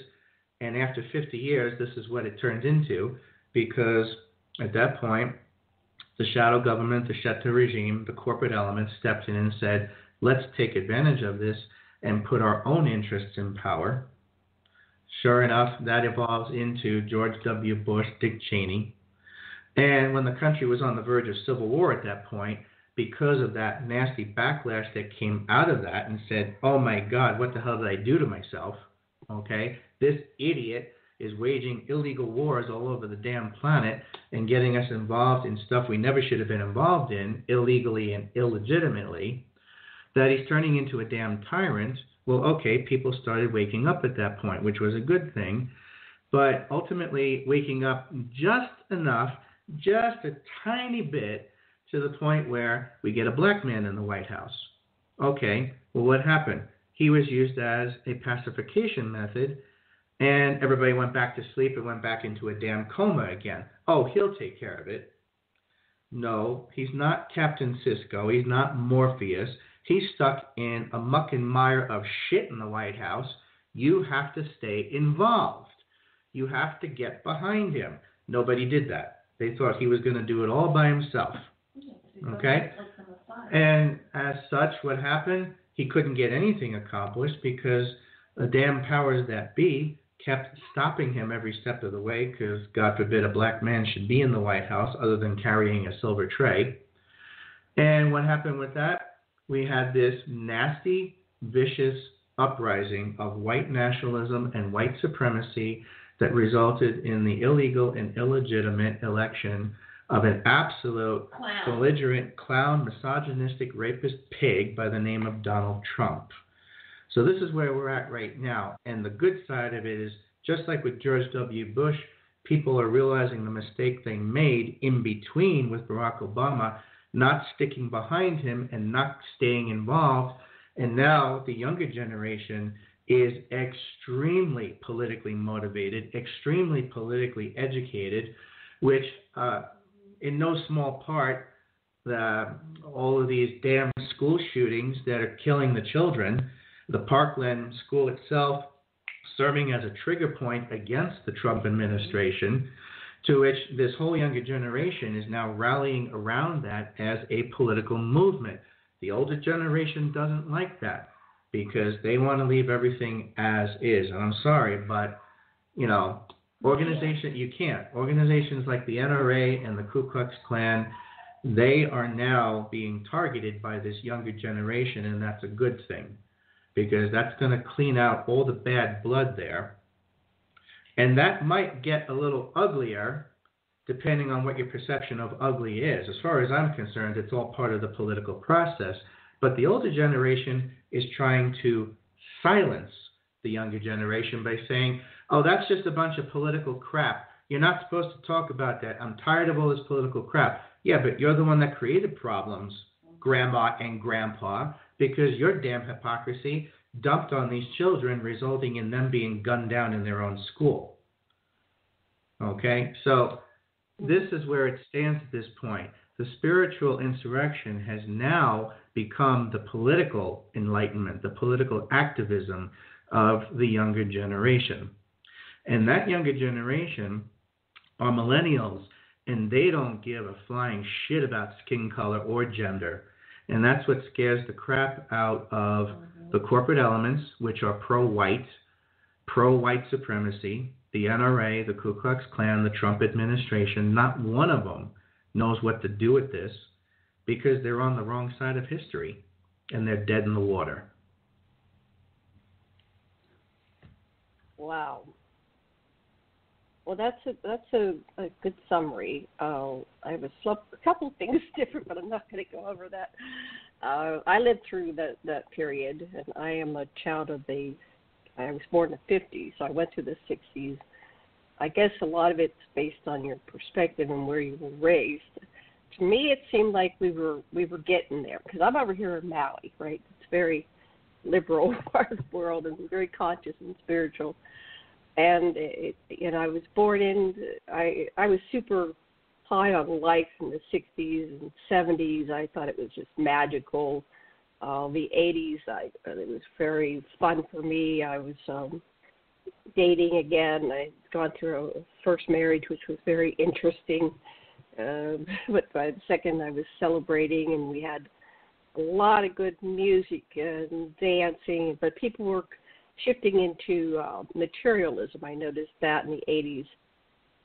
and after 50 years, this is what it turns into, because at that point, the shadow government, the Chateau regime, the corporate element stepped in and said, let's take advantage of this and put our own interests in power. Sure enough, that evolves into George W. Bush, Dick Cheney. And when the country was on the verge of civil war at that point, because of that nasty backlash that came out of that and said, oh my God, what the hell did I do to myself? Okay, this idiot is waging illegal wars all over the damn planet and getting us involved in stuff we never should have been involved in, illegally and illegitimately, that he's turning into a damn tyrant. Well, okay, people started waking up at that point, which was a good thing, but ultimately waking up just enough, just a tiny bit, to the point where we get a black man in the White House. Okay, well, what happened? He was used as a pacification method, and everybody went back to sleep and went back into a damn coma again. Oh, he'll take care of it. No, he's not Captain Sisko. He's not Morpheus. He's stuck in a muck and mire of shit in the White House. You have to stay involved. You have to get behind him. Nobody did that. They thought he was going to do it all by himself. Okay? And as such, what happened? He couldn't get anything accomplished because the damn powers that be kept stopping him every step of the way because, God forbid, a black man should be in the White House other than carrying a silver tray. And what happened with that? We had this nasty, vicious uprising of white nationalism and white supremacy that resulted in the illegal and illegitimate election of an absolute belligerent, clown, misogynistic, rapist pig by the name of Donald Trump. So this is where we're at right now. And the good side of it is, just like with George W. Bush, people are realizing the mistake they made in between with Barack Obama, not sticking behind him and not staying involved. And now the younger generation is extremely politically motivated, extremely politically educated, which in no small part, all of these damn school shootings that are killing the children, the Parkland school itself serving as a trigger point against the Trump administration, to which this whole younger generation is now rallying around that as a political movement. The older generation doesn't like that because they want to leave everything as is. And I'm sorry, but, you know, you can't. Organizations like the NRA and the Ku Klux Klan, they are now being targeted by this younger generation, and that's a good thing because that's going to clean out all the bad blood there. And that might get a little uglier depending on what your perception of ugly is. As far as I'm concerned, it's all part of the political process. But the older generation is trying to silence the younger generation by saying, oh, that's just a bunch of political crap. You're not supposed to talk about that. I'm tired of all this political crap. Yeah, but you're the one that created problems, grandma and grandpa, because your damn hypocrisy dumped on these children, resulting in them being gunned down in their own school. Okay? So this is where it stands at this point. The spiritual insurrection has now become the political enlightenment, the political activism of the younger generation. And that younger generation are millennials, and they don't give a flying shit about skin color or gender. And that's what scares the crap out of the corporate elements, which are pro-white supremacy, the NRA, the Ku Klux Klan, the Trump administration. Not one of them knows what to do with this because they're on the wrong side of history and they're dead in the water. Wow. Well, that's a good summary. I have a couple things different, but I'm not going to go over that. I lived through that period, and I am a child of I was born in the 50s, so I went through the 60s. I guess a lot of it's based on your perspective and where you were raised. To me, it seemed like we were getting there, because I'm over here in Maui, right? It's very liberal part of the world and very conscious and spiritual. And I was born in. I was super high on life in the 60s and 70s. I thought it was just magical. The 80s, it was very fun for me. I was dating again. I'd gone through a first marriage, which was very interesting. But by the second, I was celebrating, and we had a lot of good music and dancing. But people were shifting into materialism. I noticed that in the 80s.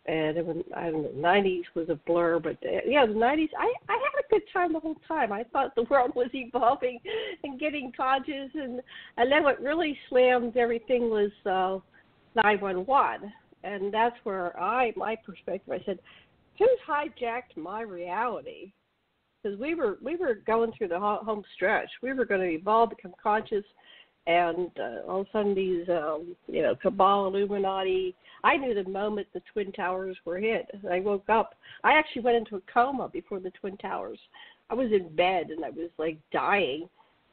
And I don't know, the 90s was a blur, but the 90s, I had a good time the whole time. I thought the world was evolving and getting conscious, and then what really slammed everything was 911, and that's where my perspective, I said, who's hijacked my reality? Because we were going through the home stretch. We were going to evolve, become conscious, and all of a sudden these, cabal, Illuminati. I knew the moment the Twin Towers were hit. I woke up. I actually went into a coma before the Twin Towers. I was in bed, and I was, like, dying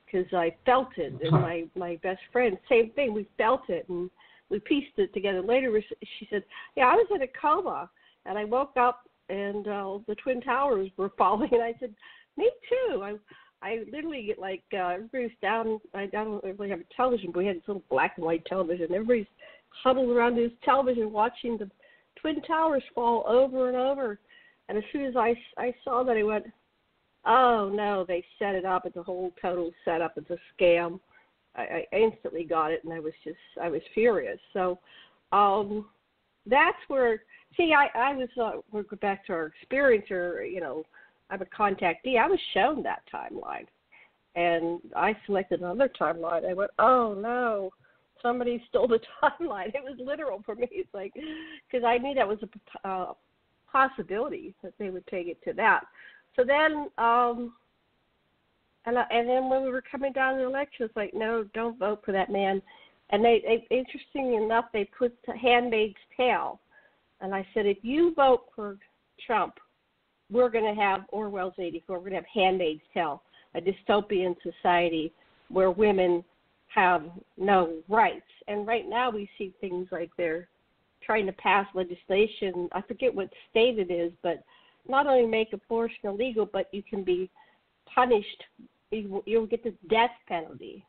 because I felt it. And my best friend, same thing, we felt it, and we pieced it together. Later, she said, yeah, I was in a coma, and I woke up, and the Twin Towers were falling. And I said, me too. I literally get like, everybody's down. I don't really have a television, but we had this little black and white television. Everybody's huddled around this television watching the Twin Towers fall over and over. And as soon as I saw that, I went, oh, no, they set it up. It's a whole total setup. It's a scam. I instantly got it, and I was furious. So that's where, I was, we'll go back to our experience, or, I'm a contactee. I was shown that timeline, and I selected another timeline. I went, oh, no, somebody stole the timeline. It was literal for me. It's like, because I knew that was a possibility that they would take it to that. So then, and then when we were coming down to the election, it's like, no, don't vote for that man. And they interestingly enough, they put the Handmaid's Tale. And I said, if you vote for Trump, we're going to have Orwell's 84. We're going to have Handmaid's Tale, a dystopian society where women have no rights. And right now we see things like they're trying to pass legislation. I forget what state it is, but not only make abortion illegal, but you can be punished. You'll get the death penalty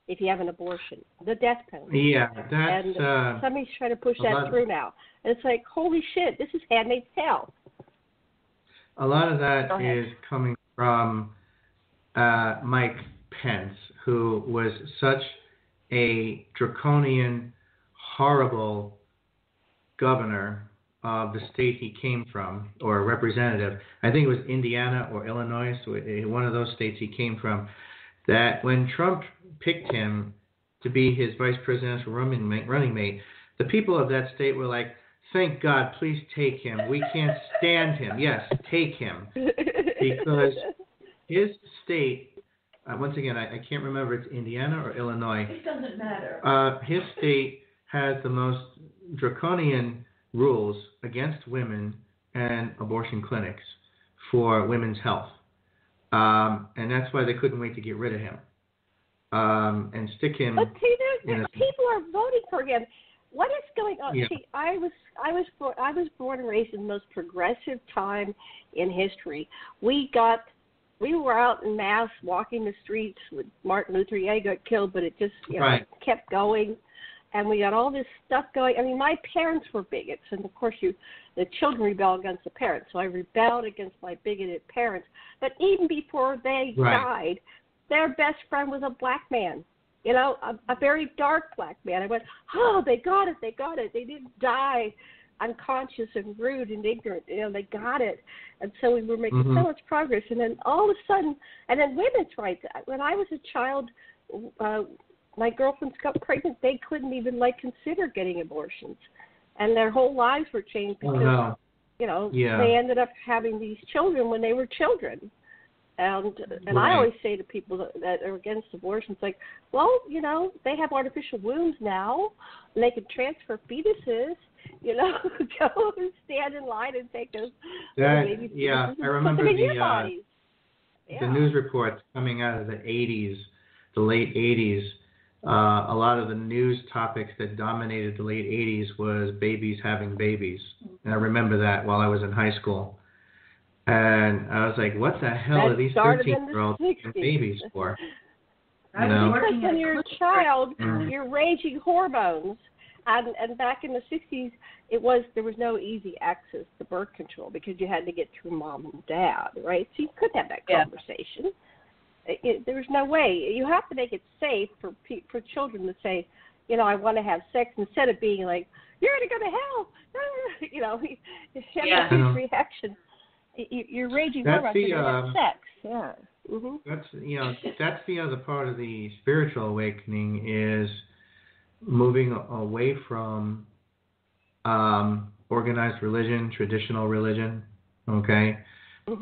if you have an abortion. The death penalty. Yeah, that's... And somebody's trying to push that through now. And it's like, holy shit, this is Handmaid's Tale. A lot of that is coming from Mike Pence, who was such a draconian, horrible governor of the state he came from, or a representative. I think it was Indiana or Illinois, so one of those states he came from, that when Trump picked him to be his vice presidential running mate, the people of that state were like, thank God, please take him. We can't stand him. Yes, take him. Because his state once again, I can't remember if it's Indiana or Illinois. It doesn't matter. His state has the most draconian rules against women and abortion clinics for women's health. And that's why they couldn't wait to get rid of him and stick him. But see, people are voting for him. What is going on? Yeah. See, I was born and raised in the most progressive time in history. We were out in mass walking the streets with Martin Luther. Yeah, he got killed, but it just kept going. And we got all this stuff going. I mean, my parents were bigots, and of course, the children rebel against the parents. So I rebelled against my bigoted parents. But even before they died, their best friend was a black man. You know, a very dark black man. I went, oh, they got it. They didn't die unconscious and rude and ignorant. You know, they got it. And so we were making so much progress. And then all of a sudden, and then women's rights. When I was a child, my girlfriends got pregnant. They couldn't even consider getting abortions, and their whole lives were changed because they ended up having these children when they were children. And I always say to people that are against abortions, like, well, you know, they have artificial wombs now, and they can transfer fetuses. You know, go and stand in line and take those baby fetuses. I remember the news reports coming out of the 80s, the late 80s. A lot of the news topics that dominated the late 80s was babies having babies. And I remember that while I was in high school. And I was like, what the hell are these 13-year-olds having babies for? Because when you're a child, you're raging hormones. And back in the 60s, there was no easy access to birth control because you had to get through mom and dad, right? So you couldn't have that conversation. There's no way. You have to make it safe for children to say, you know, I want to have sex, instead of being like, you're going to go to hell. You know, you have a huge reaction. You're raging hormones when you have sex. Yeah. Mm-hmm. That's the other part of the spiritual awakening, is moving away from organized religion, traditional religion, okay,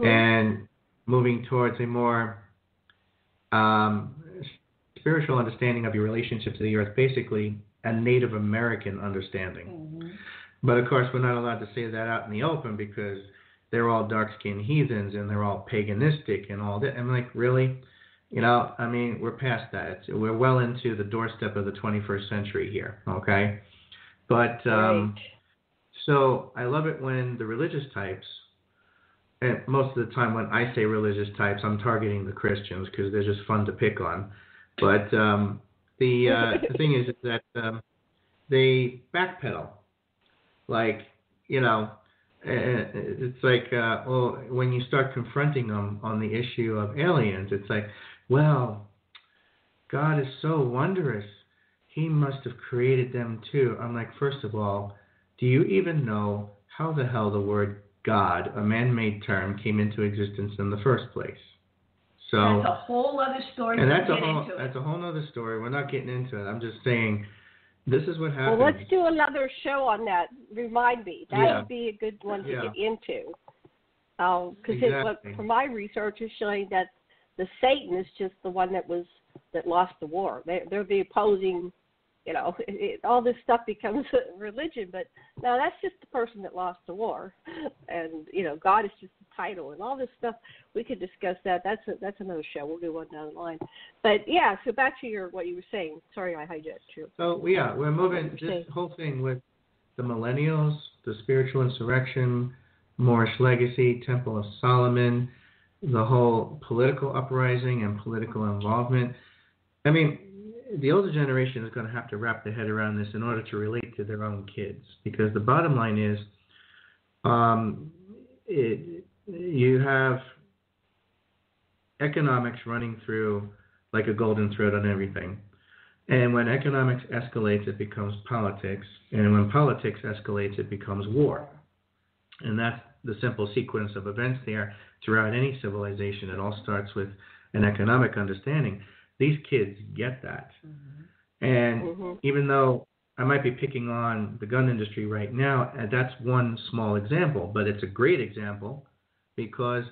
and moving towards a more spiritual understanding of your relationship to the earth, basically a Native American understanding. But of course, we're not allowed to say that out in the open because they're all dark-skinned heathens and they're all paganistic and all that. I'm like, really? You know, I mean, we're past that. We're well into the doorstep of the 21st century here, okay? But so I love it when the religious types, and most of the time when I say religious types, I'm targeting the Christians because they're just fun to pick on. But the thing is that they backpedal. Like, you know, it's like, well, when you start confronting them on the issue of aliens, it's like, well, God is so wondrous. He must have created them too. I'm like, first of all, do you even know how the hell the word God, a man-made term, came into existence in the first place? So that's a whole other story. And that's a whole other story. We're not getting into it. I'm just saying, this is what happens. Well, let's do another show on that. Remind me. That would be a good one to get into. Because from my research is showing that the Satan is just the one that lost the war. They're the opposing. You know, all this stuff becomes a religion, but no, that's just the person that lost the war, and you know, God is just the title, and all this stuff. We could discuss that. That's another show. We'll do one down the line. But yeah, so back to what you were saying. Sorry, I hijacked you. So we're moving this whole thing with the millennials, the spiritual insurrection, Moorish legacy, Temple of Solomon, the whole political uprising and political involvement. I mean, the older generation is going to have to wrap their head around this in order to relate to their own kids, because the bottom line is you have economics running through like a golden thread on everything. And when economics escalates, it becomes politics. And when politics escalates, it becomes war. And that's the simple sequence of events there throughout any civilization. It all starts with an economic understanding. These kids get that. And even though I might be picking on the gun industry right now, and that's one small example, but it's a great example because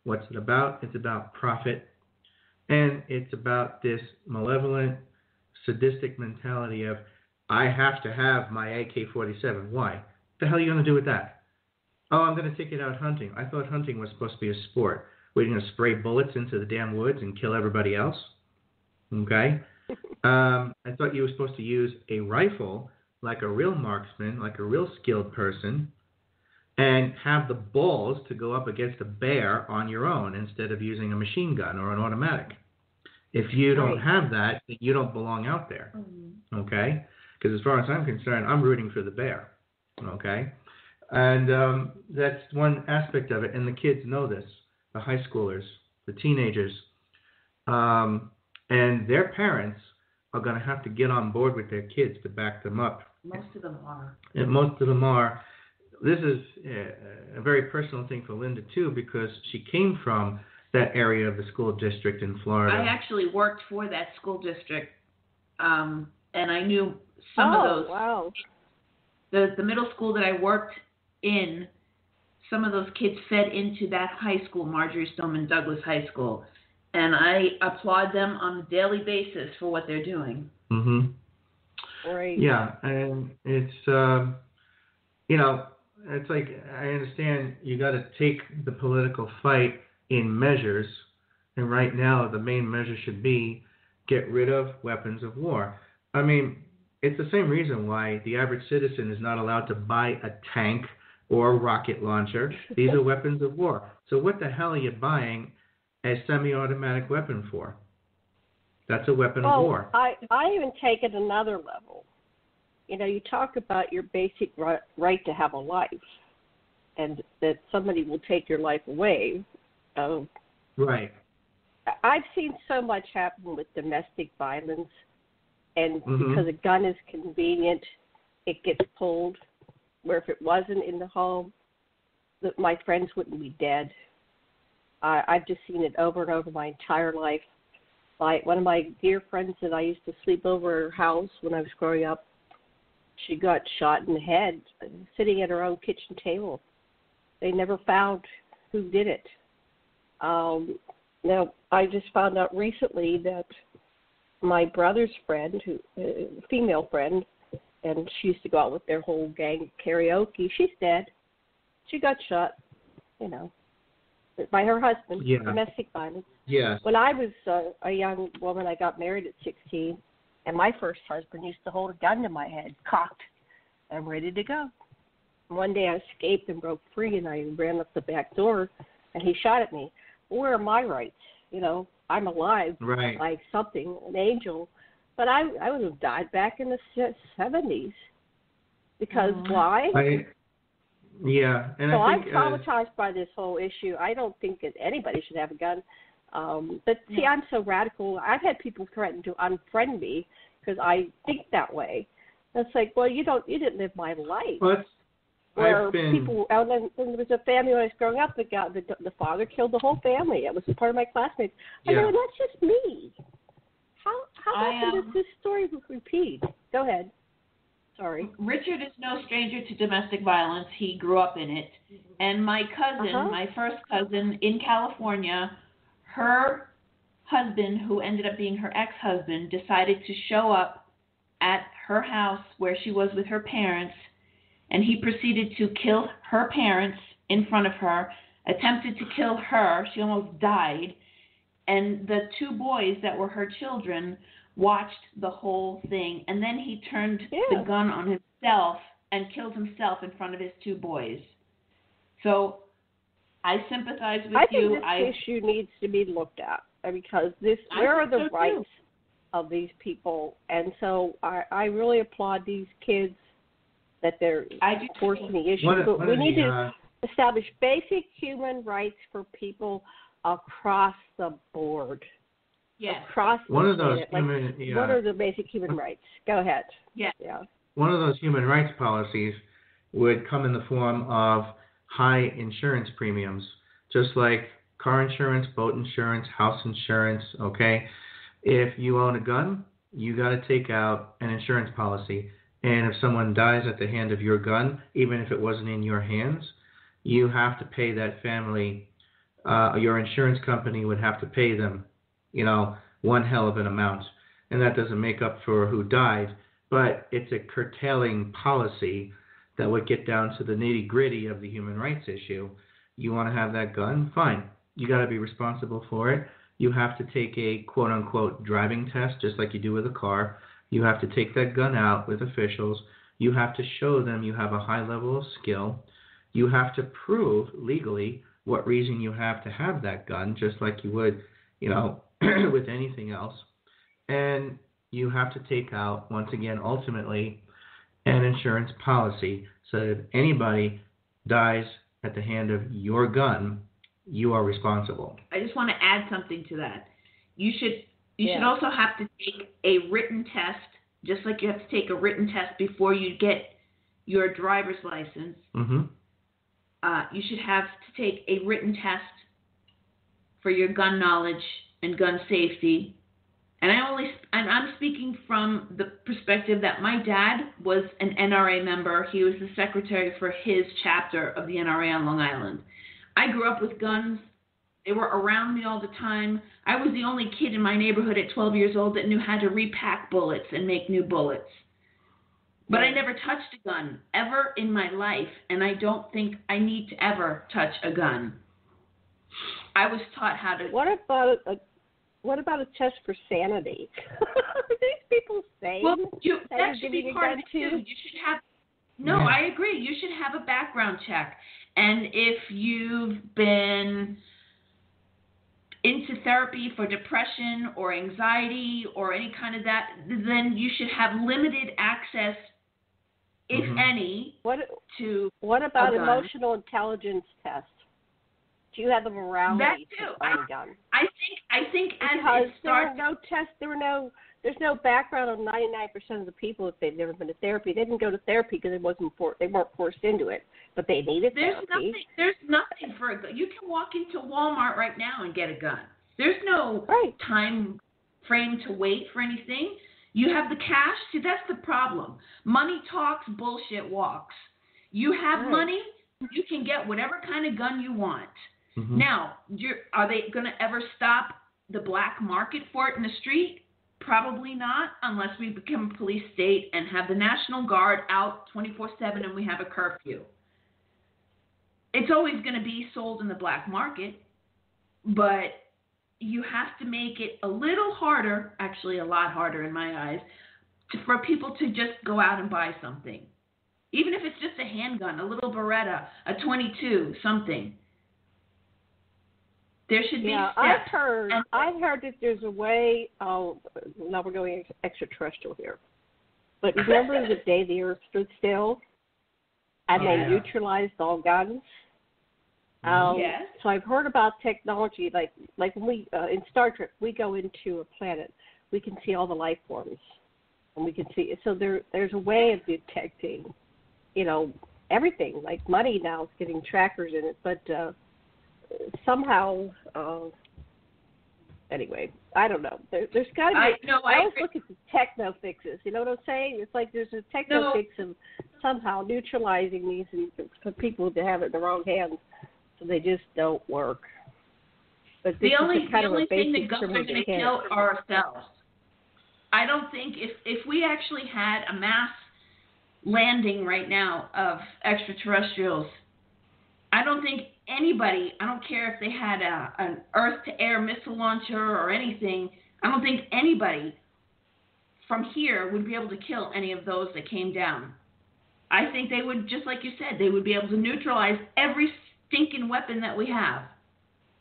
what's it about? It's about profit. And it's about this malevolent, sadistic mentality of, I have to have my AK-47. Why? What the hell are you going to do with that? Oh, I'm going to take it out hunting. I thought hunting was supposed to be a sport. We're going to spray bullets into the damn woods and kill everybody else. Okay? I thought you were supposed to use a rifle like a real marksman, like a real skilled person, and have the balls to go up against a bear on your own instead of using a machine gun or an automatic. If you don't have that, you don't belong out there. Okay? Because as far as I'm concerned, I'm rooting for the bear. Okay? And that's one aspect of it. And the kids know this, the high schoolers, the teenagers. And their parents are going to have to get on board with their kids to back them up. Most of them are. And most of them are. This is a very personal thing for Linda, too, because she came from that area of the school district in Florida. I actually worked for that school district, and I knew some of those. Wow. The middle school that I worked in, some of those kids fed into that high school, Marjorie Stoneman Douglas High School, and I applaud them on a daily basis for what they're doing. Right. Yeah, and it's, it's like, I understand you got to take the political fight in measures, and right now the main measure should be get rid of weapons of war. I mean, it's the same reason why the average citizen is not allowed to buy a tank or a rocket launcher. These are weapons of war. So what the hell are you buying a semi-automatic weapon for? That's a weapon of war. I even take it another level. You talk about your basic right to have a life, and that somebody will take your life away. Right. I've seen so much happen with domestic violence, and because a gun is convenient, it gets pulled. Where if it wasn't in the home, my friends wouldn't be dead. I've just seen it over and over my entire life. One of my dear friends that I used to sleep over at her house when I was growing up, she got shot in the head sitting at her own kitchen table. They never found who did it. Now, I just found out recently that my brother's friend, female friend, and she used to go out with their whole gang karaoke, she's dead. She got shot, by her husband, domestic violence. Yes. When I was a young woman, I got married at 16, and my first husband used to hold a gun to my head, cocked, and ready to go. One day I escaped and broke free, and I ran up the back door, and he shot at me. Where are my rights? I'm alive, like something, an angel. But I would have died back in the 70s. Because why? And so I think, I'm traumatized by this whole issue. I don't think that anybody should have a gun. But see, I'm so radical. I've had people threaten to unfriend me because I think that way. It's like, well, you didn't live my life. Where people, and then there was a family when I was growing up that the father killed the whole family. It was part of my classmates. I go, that's just me. How often does this story repeat? Go ahead. Sorry. Richard is no stranger to domestic violence. He grew up in it. And my cousin, my first cousin in California, her husband, who ended up being her ex-husband, decided to show up at her house where she was with her parents, and he proceeded to kill her parents in front of her, attempted to kill her. She almost died. And the two boys that were her children watched the whole thing. And then he turned the gun on himself and killed himself in front of his two boys. So I sympathize with you. I think this issue needs to be looked at because where are the rights of these people? And so I really applaud these kids that they're forcing the issue. But we need to establish basic human rights for people across the board. Yes. Across one the of those human, what are the basic human rights? Go ahead. Yeah. One of those human rights policies would come in the form of high insurance premiums, just like car insurance, boat insurance, house insurance, okay? If you own a gun, you got to take out an insurance policy. And if someone dies at the hand of your gun, even if it wasn't in your hands, you have to pay that family, your insurance company would have to pay them one hell of an amount. And that doesn't make up for who died, but it's a curtailing policy that would get down to the nitty-gritty of the human rights issue. You want to have that gun? Fine. You got to be responsible for it. You have to take a quote-unquote driving test, just like you do with a car. You have to take that gun out with officials. You have to show them you have a high level of skill. You have to prove legally what reason you have to have that gun, just like you would, with anything else. And you have to take out, once again, ultimately, an insurance policy so that if anybody dies at the hand of your gun, you are responsible. I just want to add something to that. You should also have to take a written test, just like you have to take a written test before you get your driver's license. Mm-hmm. You should have to take a written test for your gun knowledge and gun safety. And I'm speaking from the perspective that my dad was an NRA member. He was the secretary for his chapter of the NRA on Long Island. I grew up with guns. They were around me all the time. I was the only kid in my neighborhood at 12 years old that knew how to repack bullets and make new bullets. But I never touched a gun ever in my life, and I don't think I need to ever touch a gun. I was taught how to... What about a test for sanity? Are these people sane? Well, that should be part of it too. You should have. No, Yeah. I agree. You should have a background check, and if you've been into therapy for depression or anxiety or any kind of that, then you should have limited access, if any, to. What about a gun. emotional intelligence tests? Do you have the morality to find a gun? I think as because it starts, there's no background on 99% of the people if they've never been to therapy. They didn't go to therapy because they weren't forced into it, but they needed therapy. There's nothing for a gun. You can walk into Walmart right now and get a gun. There's no time frame to wait for anything. You have the cash. See, that's the problem. Money talks, bullshit walks. You have money, you can get whatever kind of gun you want. Mm-hmm. Now, are they going to ever stop the black market for it in the street? Probably not, unless we become a police state and have the National Guard out 24/7 and we have a curfew. It's always going to be sold in the black market, but you have to make it a little harder, actually a lot harder in my eyes, for people to just go out and buy something. Even if it's just a handgun, a little Beretta, a .22, something. There should be steps. I've heard that there's a way. Now we're going extraterrestrial here. But remember the day the Earth stood still, and they neutralized all guns. Yes. So I've heard about technology, like when we in Star Trek, we go into a planet, we can see all the life forms, and we can see. So there's a way of detecting, everything. Like money now is getting trackers in it, but somehow, anyway, I don't know. There's got to be. I always look at the techno fixes. You know what I'm saying? It's like there's a techno fix of somehow neutralizing these and for people to have it in the wrong hands, so they just don't work. But the only thing the guns are going to kill are ourselves. I don't think if we actually had a mass landing right now of extraterrestrials, I don't think anybody, I don't care if they had an earth-to-air missile launcher or anything, I don't think anybody from here would be able to kill any of those that came down. I think they would, just like you said, they would be able to neutralize every stinking weapon that we have.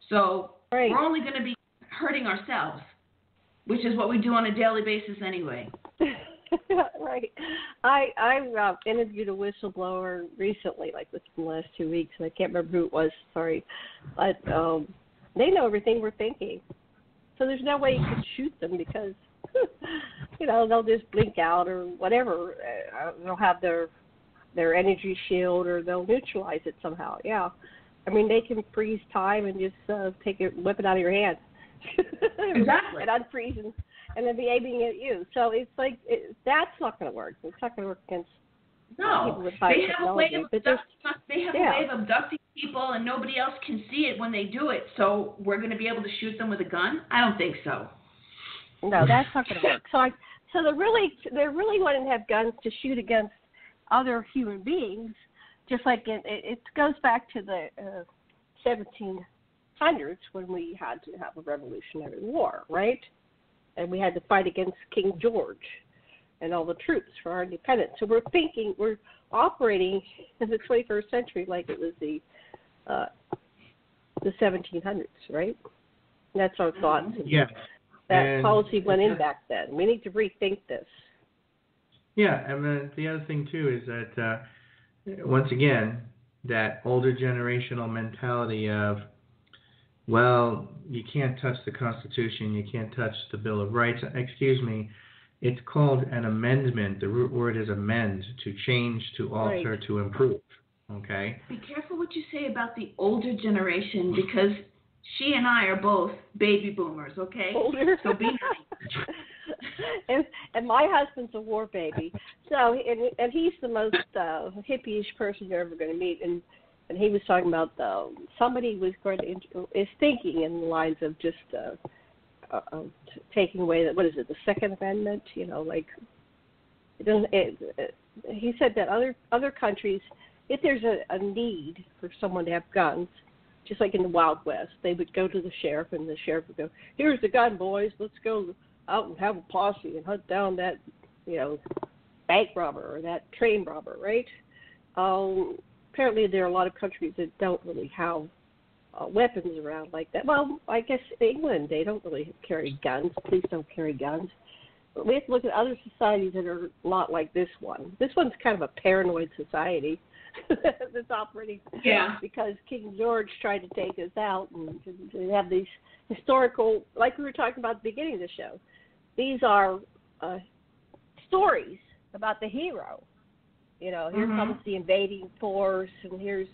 So we're only going to be hurting ourselves, which is what we do on a daily basis anyway. Right. I interviewed a whistleblower recently, like within the last 2 weeks, and I can't remember who it was, sorry. But they know everything we're thinking. So there's no way you can shoot them because, they'll just blink out or whatever. They'll have their energy shield or they'll neutralize it somehow. Yeah. I mean, they can freeze time and just whip it out of your hand. Exactly. And unfreeze and then be aiming at you. So it's like, that's not going to work. It's not going to work against No, they have a way of abducting people, and nobody else can see it when they do it. So we're going to be able to shoot them with a gun? I don't think so. No, that's not going to work. So they're really wanting to have guns to shoot against other human beings, just like it goes back to the 1700s when we had to have a Revolutionary War, right? And we had to fight against King George and all the troops for our independence. So we're operating in the 21st century like it was the 1700s, right? And that's our thoughts. Yes. That policy went in back then. We need to rethink this. Yeah, and the other thing too is that once again, that older generational mentality of, well, you can't touch the Constitution, you can't touch the Bill of Rights. Excuse me, it's called an amendment. The root word is amend, to change, to alter, right, to improve. Okay? Be careful what you say about the older generation, because she and I are both baby boomers, okay? Older. So be nice. and my husband's a war baby. So and he's the most hippie-ish person you're ever going to meet. And he was talking about somebody was going to is thinking in the lines of just taking away the Second Amendment. You know, like it doesn't. He said that other countries, if there's a need for someone to have guns, just like in the Wild West, they would go to the sheriff, and the sheriff would go, "Here's the gun, boys. Let's go out and have a posse and hunt down that, bank robber or that train robber," right? Apparently, there are a lot of countries that don't really have weapons around like that. Well, I guess England, they don't really carry guns. Police don't carry guns. But we have to look at other societies that are not like this one. This one's kind of a paranoid society that's operating, because King George tried to take us out, and they have these historical, like we were talking about at the beginning of the show. These are stories about the hero. Here comes the invading force, and here's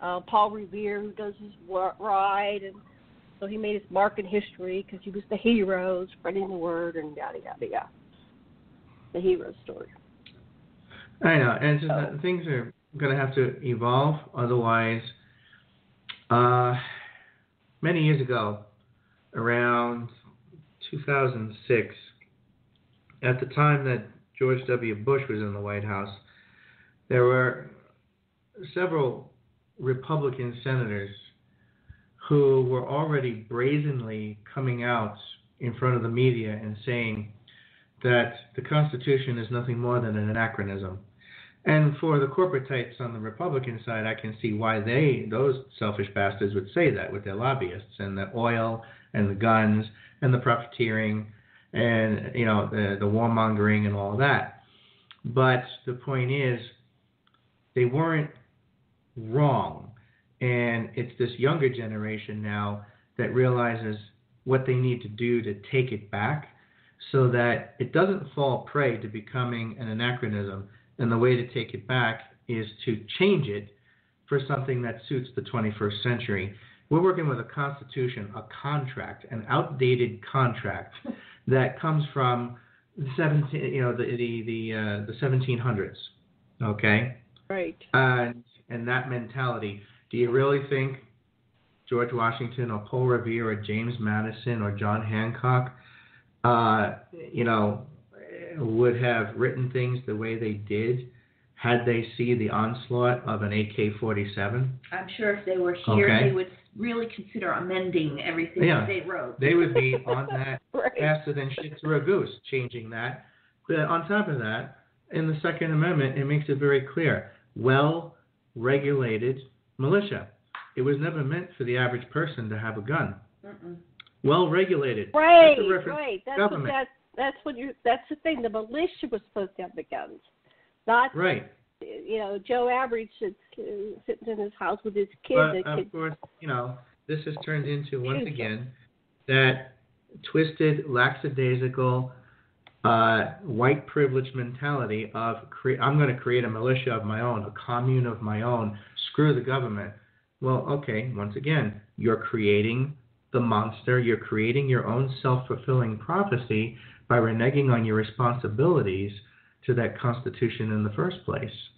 Paul Revere, who does his ride, and so he made his mark in history because he was the hero, spreading the word, and yada, yada, yada. The hero story. I know, and just, things are going to have to evolve. Otherwise, many years ago, around 2006, at the time that George W. Bush was in the White House, there were several Republican senators who were already brazenly coming out in front of the media and saying that the Constitution is nothing more than an anachronism. And for the corporate types on the Republican side, I can see why those selfish bastards would say that with their lobbyists and the oil and the guns and the profiteering and, the warmongering and all that. But the point is, they weren't wrong. And it's this younger generation now that realizes what they need to do to take it back so that it doesn't fall prey to becoming an anachronism. And the way to take it back is to change it for something that suits the 21st century. We're working with a constitution, a contract, an outdated contract that comes from the 1700s. Okay. Right. And that mentality. Do you really think George Washington or Paul Revere or James Madison or John Hancock, would have written things the way they did had they seen the onslaught of an AK-47? I'm sure if they were here, they would really consider amending everything that they wrote. They would be on that right. faster than shit through a goose, changing that. But on top of that, in the Second Amendment, it makes it very clear, well-regulated militia. It was never meant for the average person to have a gun. Well-regulated. Right, that's a reference right. to government. That's the thing. The militia was supposed to have the guns, not right. Joe Average sitting in his house with his kid. But of course, this has turned into once again that twisted, lackadaisical, white privilege mentality of I'm going to create a militia of my own, a commune of my own. Screw the government. Well, okay. Once again, you're creating the monster. You're creating your own self-fulfilling prophecy by reneging on your responsibilities to that Constitution in the first place.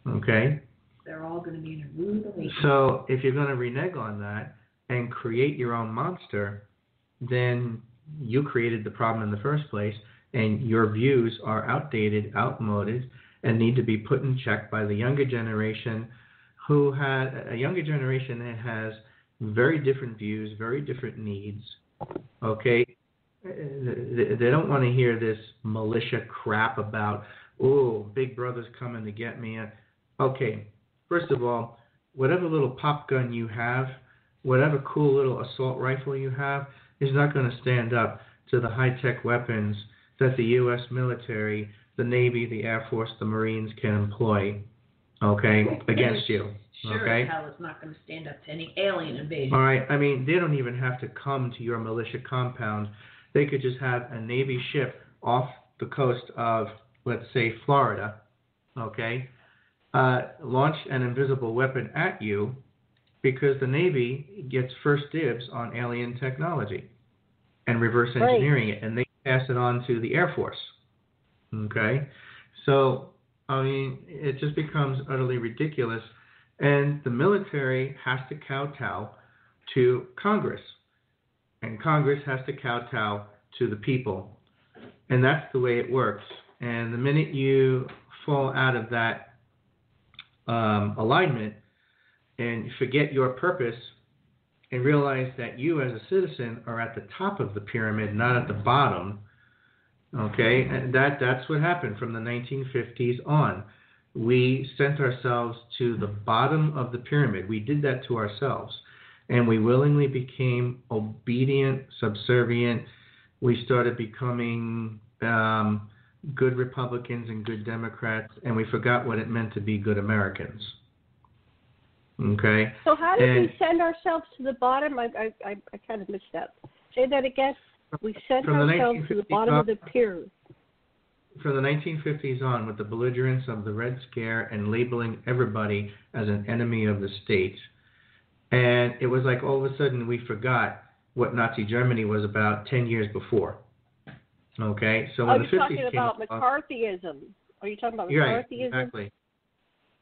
Okay? They're all going to be in a rude awakening. So if you're going to renege on that and create your own monster, then you created the problem in the first place, and your views are outdated, outmoded, and need to be put in check by the younger generation, that has very different views, very different needs. Okay? They don't want to hear this militia crap about, oh, Big Brother's coming to get me. Okay, first of all, whatever little pop gun you have, whatever cool little assault rifle you have, is not going to stand up to the high-tech weapons that the U.S. military, the Navy, the Air Force, the Marines can employ, okay, against you. Sure okay? as hell it's not going to stand up to any alien invasion. All right, I mean, they don't even have to come to your militia compound. They could just have a Navy ship off the coast of, let's say, Florida, okay, launch an invisible weapon at you, because the Navy gets first dibs on alien technology and reverse engineering it, and they pass it on to the Air Force. Okay? So, I mean, it just becomes utterly ridiculous. And the military has to kowtow to Congress. And Congress has to kowtow to the people. And that's the way it works. And the minute you fall out of that alignment, and forget your purpose and realize that you as a citizen are at the top of the pyramid, not at the bottom, okay? And that's what happened from the 1950s on. We sent ourselves to the bottom of the pyramid. We did that to ourselves. And we willingly became obedient, subservient. We started becoming good Republicans and good Democrats, and we forgot what it meant to be good Americans. Okay. So how did we send ourselves to the bottom? I kind of missed that. Say that again. We sent ourselves to the bottom of the pyramid. From the 1950s on, with the belligerence of the Red Scare and labeling everybody as an enemy of the state. And it was like all of a sudden we forgot what Nazi Germany was about 10 years before. Okay? So when the 50s came talking about McCarthyism. Are you talking about McCarthyism? Right, exactly.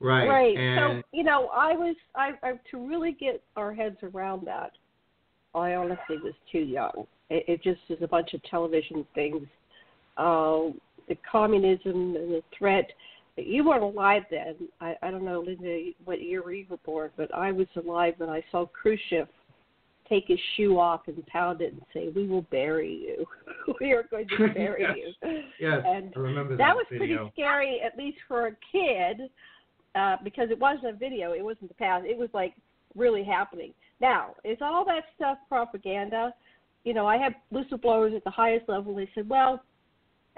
Right. Right. And so, I to really get our heads around that, I honestly was too young. It just is a bunch of television things. The communism and the threat. You weren't alive then. I don't know, Linda, what year you were born, but I was alive when I saw Khrushchev take his shoe off and pound it and say, "We will bury you. We are going to bury you." Yes, and I remember that was video. pretty scary, at least for a kid. Because it wasn't a video, it wasn't the past, it was like really happening. Now, is all that stuff propaganda? I have whistleblowers at the highest level. They said, well,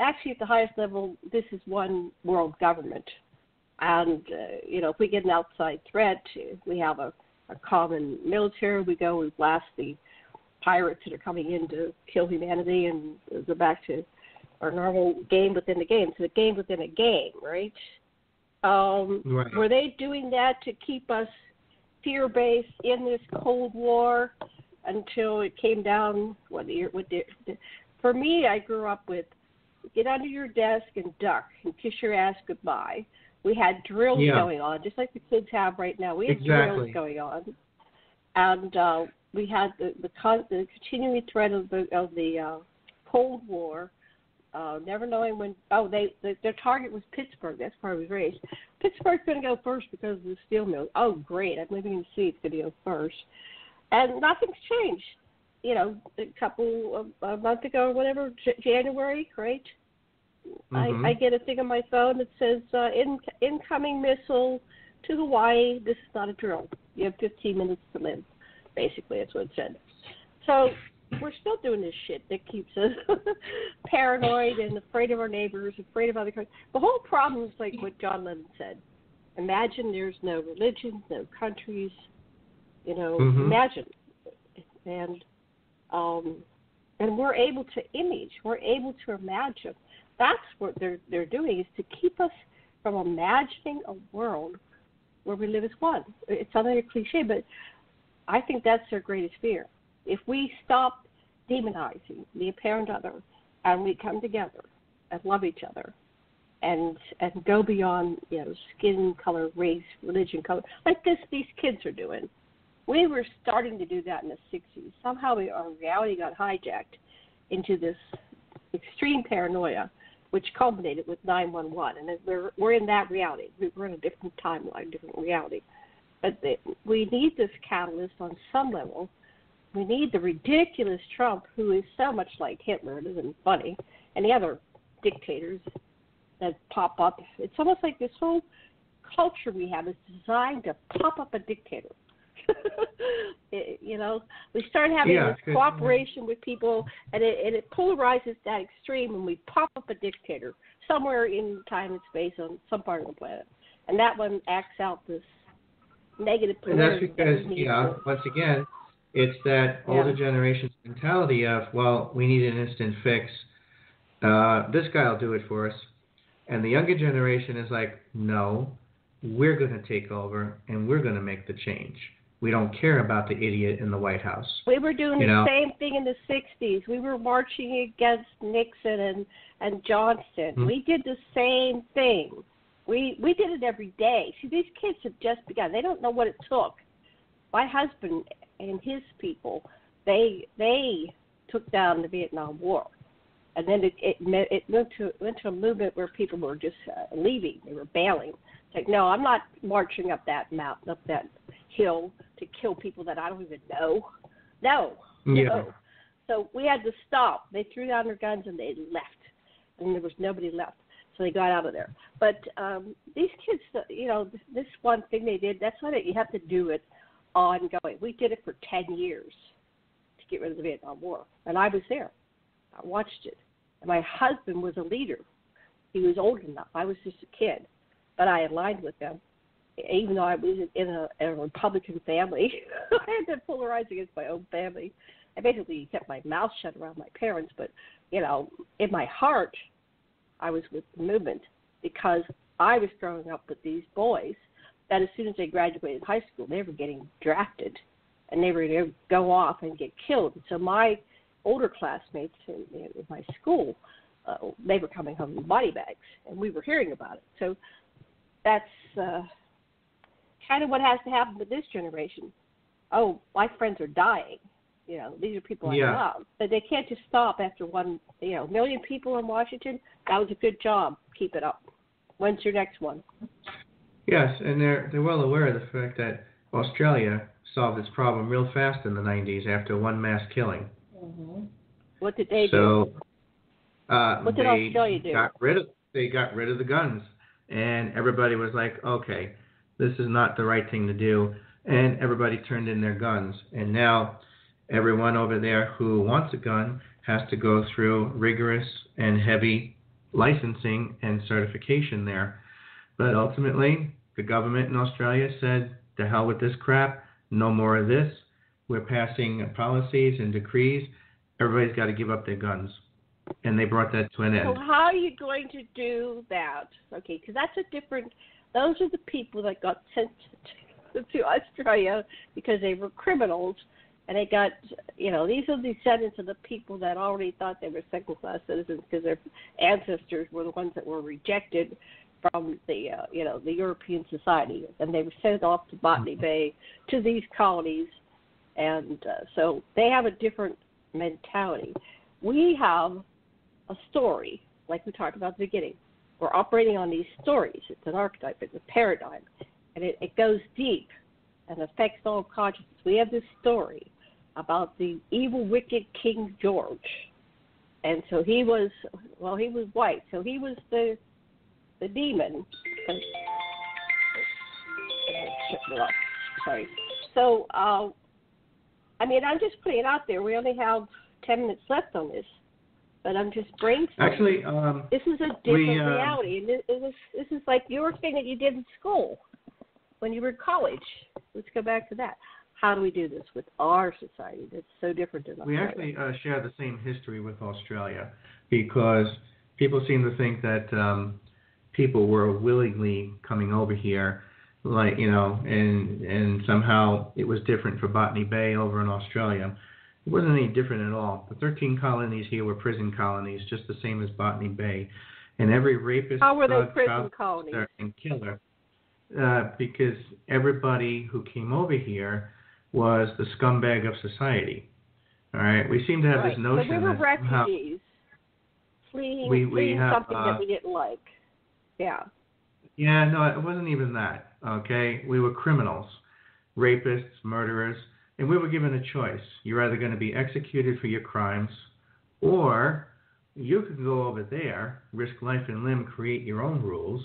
actually at the highest level, this is one world government. And, if we get an outside threat, we have a common military. We blast the pirates that are coming in to kill humanity and go back to our normal game within the game. So the game within a game, right? Right. Were they doing that to keep us fear-based in this Cold War until it came down? For me, I grew up with get under your desk and duck and kiss your ass goodbye. We had drills going on, just like the kids have right now. We had drills going on, and we had the continuing threat of the Cold War. Never knowing when. Their target was Pittsburgh. That's where I was raised. Pittsburgh's going to go first because of the steel mill. Oh, great! I'm living in the city. It's going to go first, and nothing's changed. A month ago or whatever, January, right? Mm-hmm. I get a thing on my phone that says incoming missile to Hawaii. This is not a drill. You have 15 minutes to live. Basically, that's what it said. So. We're still doing this shit that keeps us paranoid and afraid of our neighbors, afraid of other countries. The whole problem is like what John Lennon said. Imagine there's no religions, no countries. Imagine. And we're able to image. We're able to imagine. That's what they're doing, is to keep us from imagining a world where we live as one. It sounds like a cliche, but I think that's their greatest fear. If we stop demonizing the apparent other and we come together and love each other and go beyond, skin color, race, religion, color, like these kids are doing. We were starting to do that in the 60s. Somehow our reality got hijacked into this extreme paranoia, which culminated with 9/11, and we're in that reality. We're in a different timeline, different reality. But we need this catalyst on some level. We need the ridiculous Trump, who is so much like Hitler, it isn't funny, and the other dictators that pop up. It's almost like this whole culture we have is designed to pop up a dictator. We start having this cooperation with people, and it polarizes that extreme when we pop up a dictator somewhere in time and space on some part of the planet. And that one acts out this negative polarity. And that's because, once again, it's that older generation's mentality of, well, we need an instant fix. This guy will do it for us. And the younger generation is like, no, we're going to take over and we're going to make the change. We don't care about the idiot in the White House. We were doing the same thing in the 60s. We were marching against Nixon and Johnson. Mm-hmm. We did the same thing. We did it every day. See, these kids have just begun. They don't know what it took. My husband and his people, they took down the Vietnam War. And then it went to a movement where people were just leaving. They were bailing. It's like, no, I'm not marching up that mountain, up that hill to kill people that I don't even know. No. So we had to stop. They threw down their guns and they left. And there was nobody left. So they got out of there. But these kids, this one thing they did, that's not it. You have to do it ongoing. We did it for 10 years to get rid of the Vietnam War. And I was there. I watched it. And my husband was a leader. He was old enough. I was just a kid. But I aligned with them. Even though I was in a Republican family, I had to polarize against my own family. I basically kept my mouth shut around my parents. But, in my heart, I was with the movement because I was growing up with these boys that as soon as they graduated high school, they were getting drafted. And they were going to go off and get killed. And so my older classmates in my school, they were coming home in body bags, and we were hearing about it. So that's kind of what has to happen with this generation. Oh, my friends are dying. These are people I love. But they can't just stop after one, million people in Washington. That was a good job. Keep it up. When's your next one? Yes, and they're well aware of the fact that Australia solved its problem real fast in the 90s after one mass killing. Mm-hmm. What did they do? What did Australia do? They got rid of the guns, and everybody was like, okay, this is not the right thing to do, and everybody turned in their guns. And now everyone over there who wants a gun has to go through rigorous and heavy licensing and certification there. But ultimately, the government in Australia said, to hell with this crap, no more of this. We're passing policies and decrees. Everybody's got to give up their guns. And they brought that to an end. So how are you going to do that? Okay, because that's a different, those are the people that got sent to Australia because they were criminals. And they got, these are the descendants of the people that already thought they were second-class citizens because their ancestors were the ones that were rejected from the, the European society. And they were sent off to Botany Bay, to these colonies. And so they have a different mentality. We have a story, like we talked about at the beginning. We're operating on these stories. It's an archetype. It's a paradigm. And it goes deep and affects all consciousness. We have this story about the evil, wicked King George. And so he was white. So he was the demon. Sorry. So, I'm just putting it out there. We only have 10 minutes left on this. But I'm just brainstorming. Actually, this is a different reality. And this is like your thing that you did in school when you were in college. Let's go back to that. How do we do this with our society that's so different than Australia? We actually share the same history with Australia because people seem to think that people were willingly coming over here, and somehow it was different for Botany Bay over in Australia. It wasn't any different at all. The 13 colonies here were prison colonies, just the same as Botany Bay. And every rapist, How were they thug, prison child colonies? molester, and killer, because everybody who came over here was the scumbag of society. All right, we seem to have this notion so we were that refugees fleeing have something that we didn't like. Yeah. Yeah, no, it wasn't even that. Okay, we were criminals, rapists, murderers, and we were given a choice. You're either going to be executed for your crimes, or you could go over there, risk life and limb, create your own rules,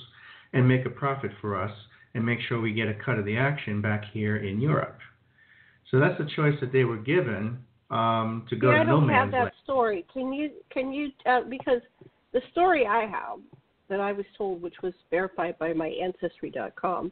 and make a profit for us, and make sure we get a cut of the action back here in Europe. So that's the choice that they were given to go to no man's land. I don't have that story. Can you because the story I have that I was told, which was verified by my Ancestry.com,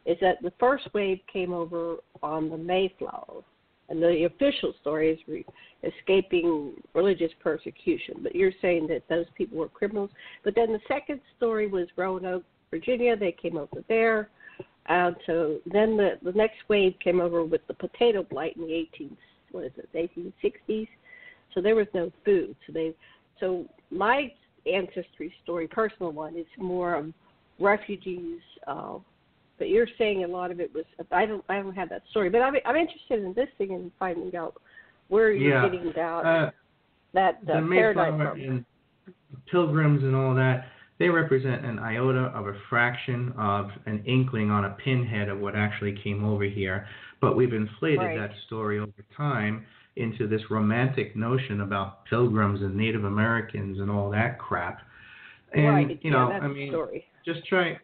is that the first wave came over on the Mayflower, and the official story is escaping religious persecution. But you're saying that those people were criminals. But then the second story was Roanoke, Virginia. They came over there. So then the next wave came over with the potato blight in the 1860s. So there was no food. So my ancestry story, personal one, is more refugees. But you're saying a lot of it was. I don't have that story. But I'm interested in this thing and finding out where you're getting that the paradigm Mayflower from. And pilgrims and all that. They represent an iota of a fraction of an inkling on a pinhead of what actually came over here. But we've inflated that story over time into this romantic notion about pilgrims and Native Americans and all that crap. And, that's story. Just try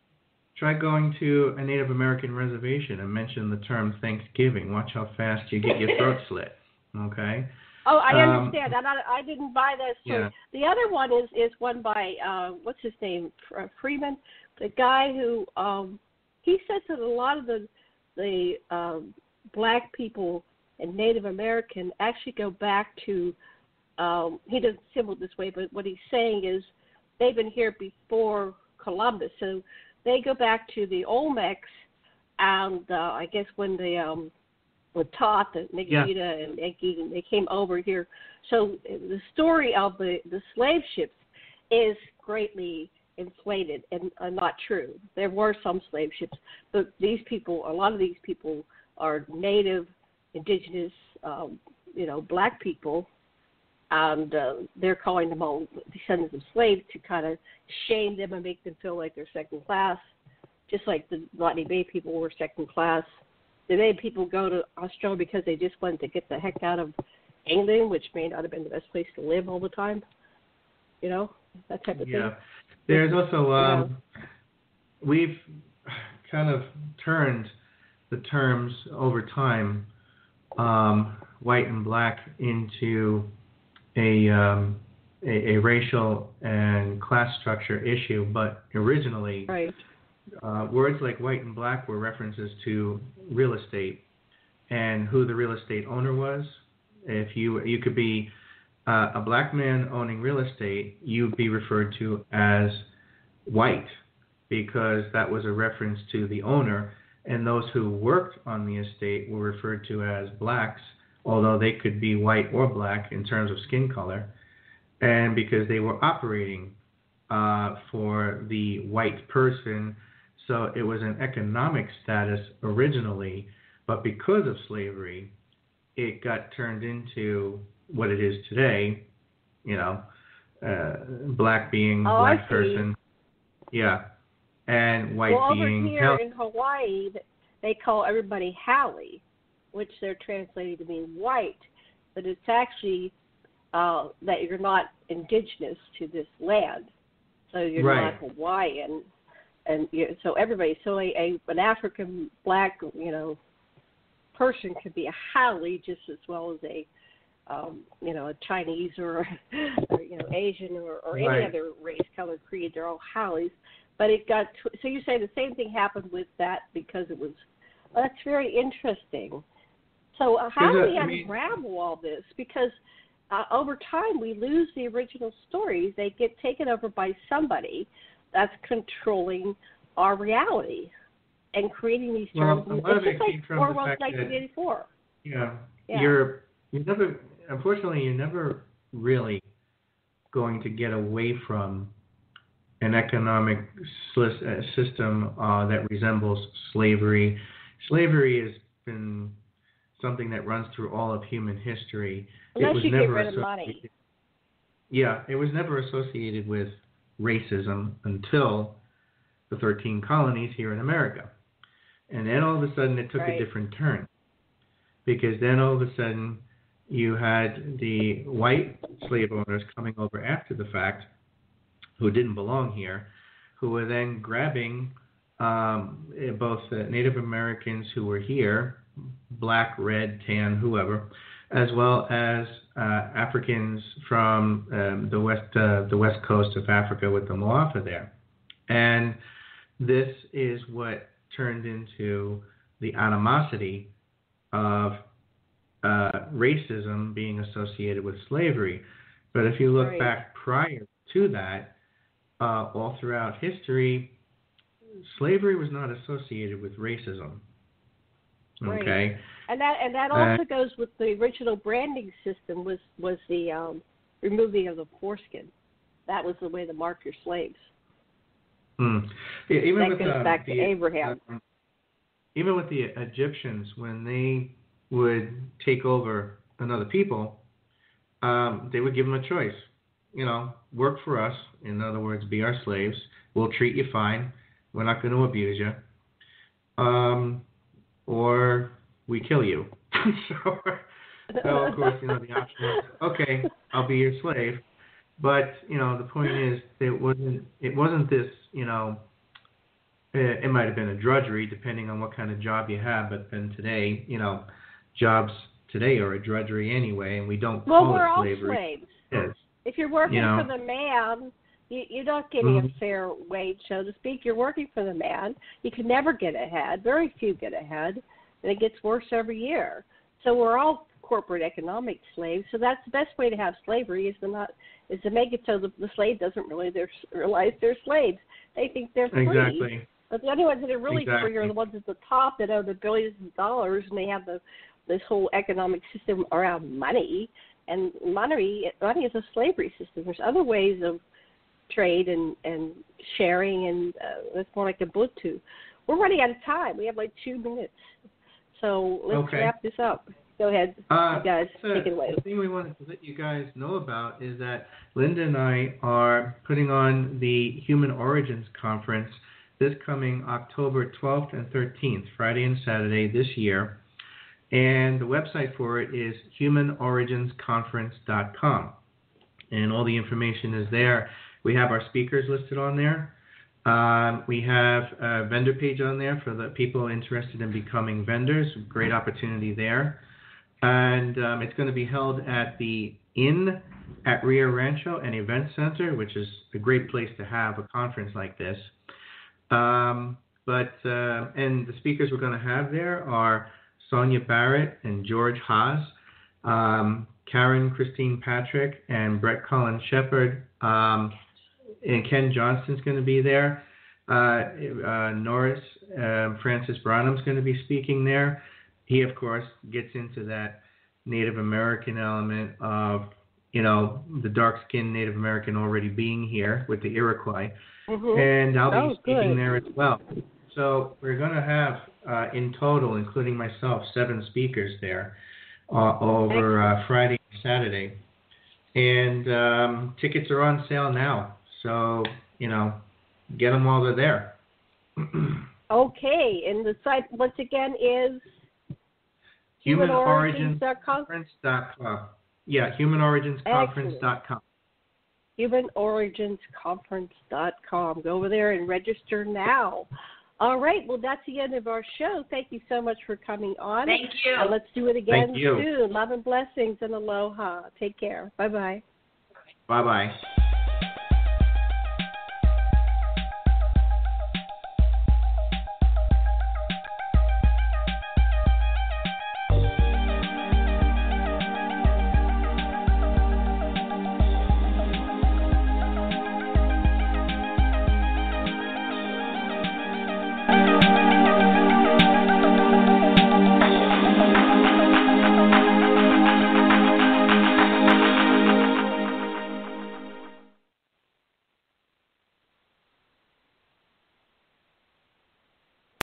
going to a Native American reservation and mention the term Thanksgiving. Watch how fast you get your throat slit, okay? Oh, I understand. I didn't buy that story. Yeah. The other one is one by, what's his name, Freeman, the guy who, he says that a lot of the black people and Native American actually go back to, he doesn't symbol it this way, but what he's saying is they've been here before Columbus. So they go back to the Olmecs, and I guess when the with Toth and Nagita and Enki, they came over here. So the story of the slave ships is greatly inflated and not true. There were some slave ships, but these people, a lot of these people are native, indigenous, black people, and they're calling them all descendants of slaves to kind of shame them and make them feel like they're second class, just like the Botany Bay people were second class. The Native people go to Australia because they just wanted to get the heck out of England, which may not have been the best place to live all the time. That type of thing. Yeah. There's also, we've kind of turned the terms over time, white and black, into a racial and class structure issue, but originally words like white and black were references to real estate and who the real estate owner was. If you could be a black man owning real estate, you'd be referred to as white because that was a reference to the owner, and those who worked on the estate were referred to as blacks, although they could be white or black in terms of skin color, and because they were operating for the white person. So it was an economic status originally, but because of slavery, it got turned into what it is today, black being black person. Yeah. And white being... Well, over here in Hawaii, they call everybody Haole, which they're translating to mean white, but it's actually that you're not indigenous to this land, so you're not Hawaiian. And so everybody, an African black, person could be a Haole just as well as a Chinese or Asian or any other race, color, creed. They're all Haoles. But it got so you say the same thing happened with that because it was. That's very interesting. So how do we unravel all this? Because over time we lose the original stories. They get taken over by somebody that's controlling our reality and creating these terms. Well, a lot of it came from Orwell's the fact 1984. Unfortunately, you're never really going to get away from an economic system that resembles slavery. Slavery has been something that runs through all of human history. Unless you get rid of money. Yeah, it was never associated with racism until the 13 colonies here in America. And then all of a sudden it took a different turn. Because then all of a sudden you had the white slave owners coming over after the fact who didn't belong here, who were then grabbing both Native Americans who were here, black, red, tan, whoever, as well as Africans from the west coast of Africa with the Moor there. And this is what turned into the animosity of racism being associated with slavery. But if you look back prior to that, all throughout history, slavery was not associated with racism. Okay. And that also goes with the original branding system was the removing of the foreskin. That was the way to mark your slaves. Yeah, even that goes back to Abraham. Even with the Egyptians, when they would take over another people, they would give them a choice. Work for us. In other words, be our slaves. We'll treat you fine. We're not going to abuse you. Or we kill you. So of course, the option was, okay, I'll be your slave. But, the point is, it wasn't this, it might have been a drudgery depending on what kind of job you have. But then today, jobs today are a drudgery anyway, and we don't call it slavery. We're all slaves. Yes. If you're working for the man, you're not getting a fair wage, so to speak. You're working for the man. You can never get ahead. Very few get ahead, and it gets worse every year. So we're all corporate economic slaves. So that's the best way to have slavery is to make it so the slave doesn't really realize they're slaves. They think they're free. Exactly. But the only ones that are really free are the ones at the top that own the billions of dollars, and they have this whole economic system around money. And money is a slavery system. There's other ways of trade and sharing, and it's more like a Bluetooth. We're running out of time. We have like 2 minutes. So let's wrap this up. Go ahead, you guys. Take it away. The thing we wanted to let you guys know about is that Linda and I are putting on the Human Origins Conference this coming October 12th and 13th, Friday and Saturday this year. And the website for it is humanorigins.conference.com. And all the information is there. We have our speakers listed on there. We have a vendor page on there for the people interested in becoming vendors. Great opportunity there. And it's going to be held at the Inn at Rio Rancho, an event center, which is a great place to have a conference like this. And the speakers we're going to have there are Sonia Barrett and George Haas, Karen Christine Patrick and Brett Collins Shepard, and Ken Johnston's going to be there. Norris Francis Branham's going to be speaking there. He, of course, gets into that Native American element of, the dark-skinned Native American already being here with the Iroquois. And I'll be speaking there as well. So we're going to have, in total, including myself, 7 speakers there over Friday and Saturday. And tickets are on sale now. So, get them while they're there. Okay. And the site, once again, is humanorigins.conference.com. Yeah, humanorigins.conference.com. humanorigins.conference.com. Go over there and register now. All right. Well, that's the end of our show. Thank you so much for coming on. Thank you. And let's do it again soon. Love and blessings and aloha. Take care. Bye-bye. Bye-bye.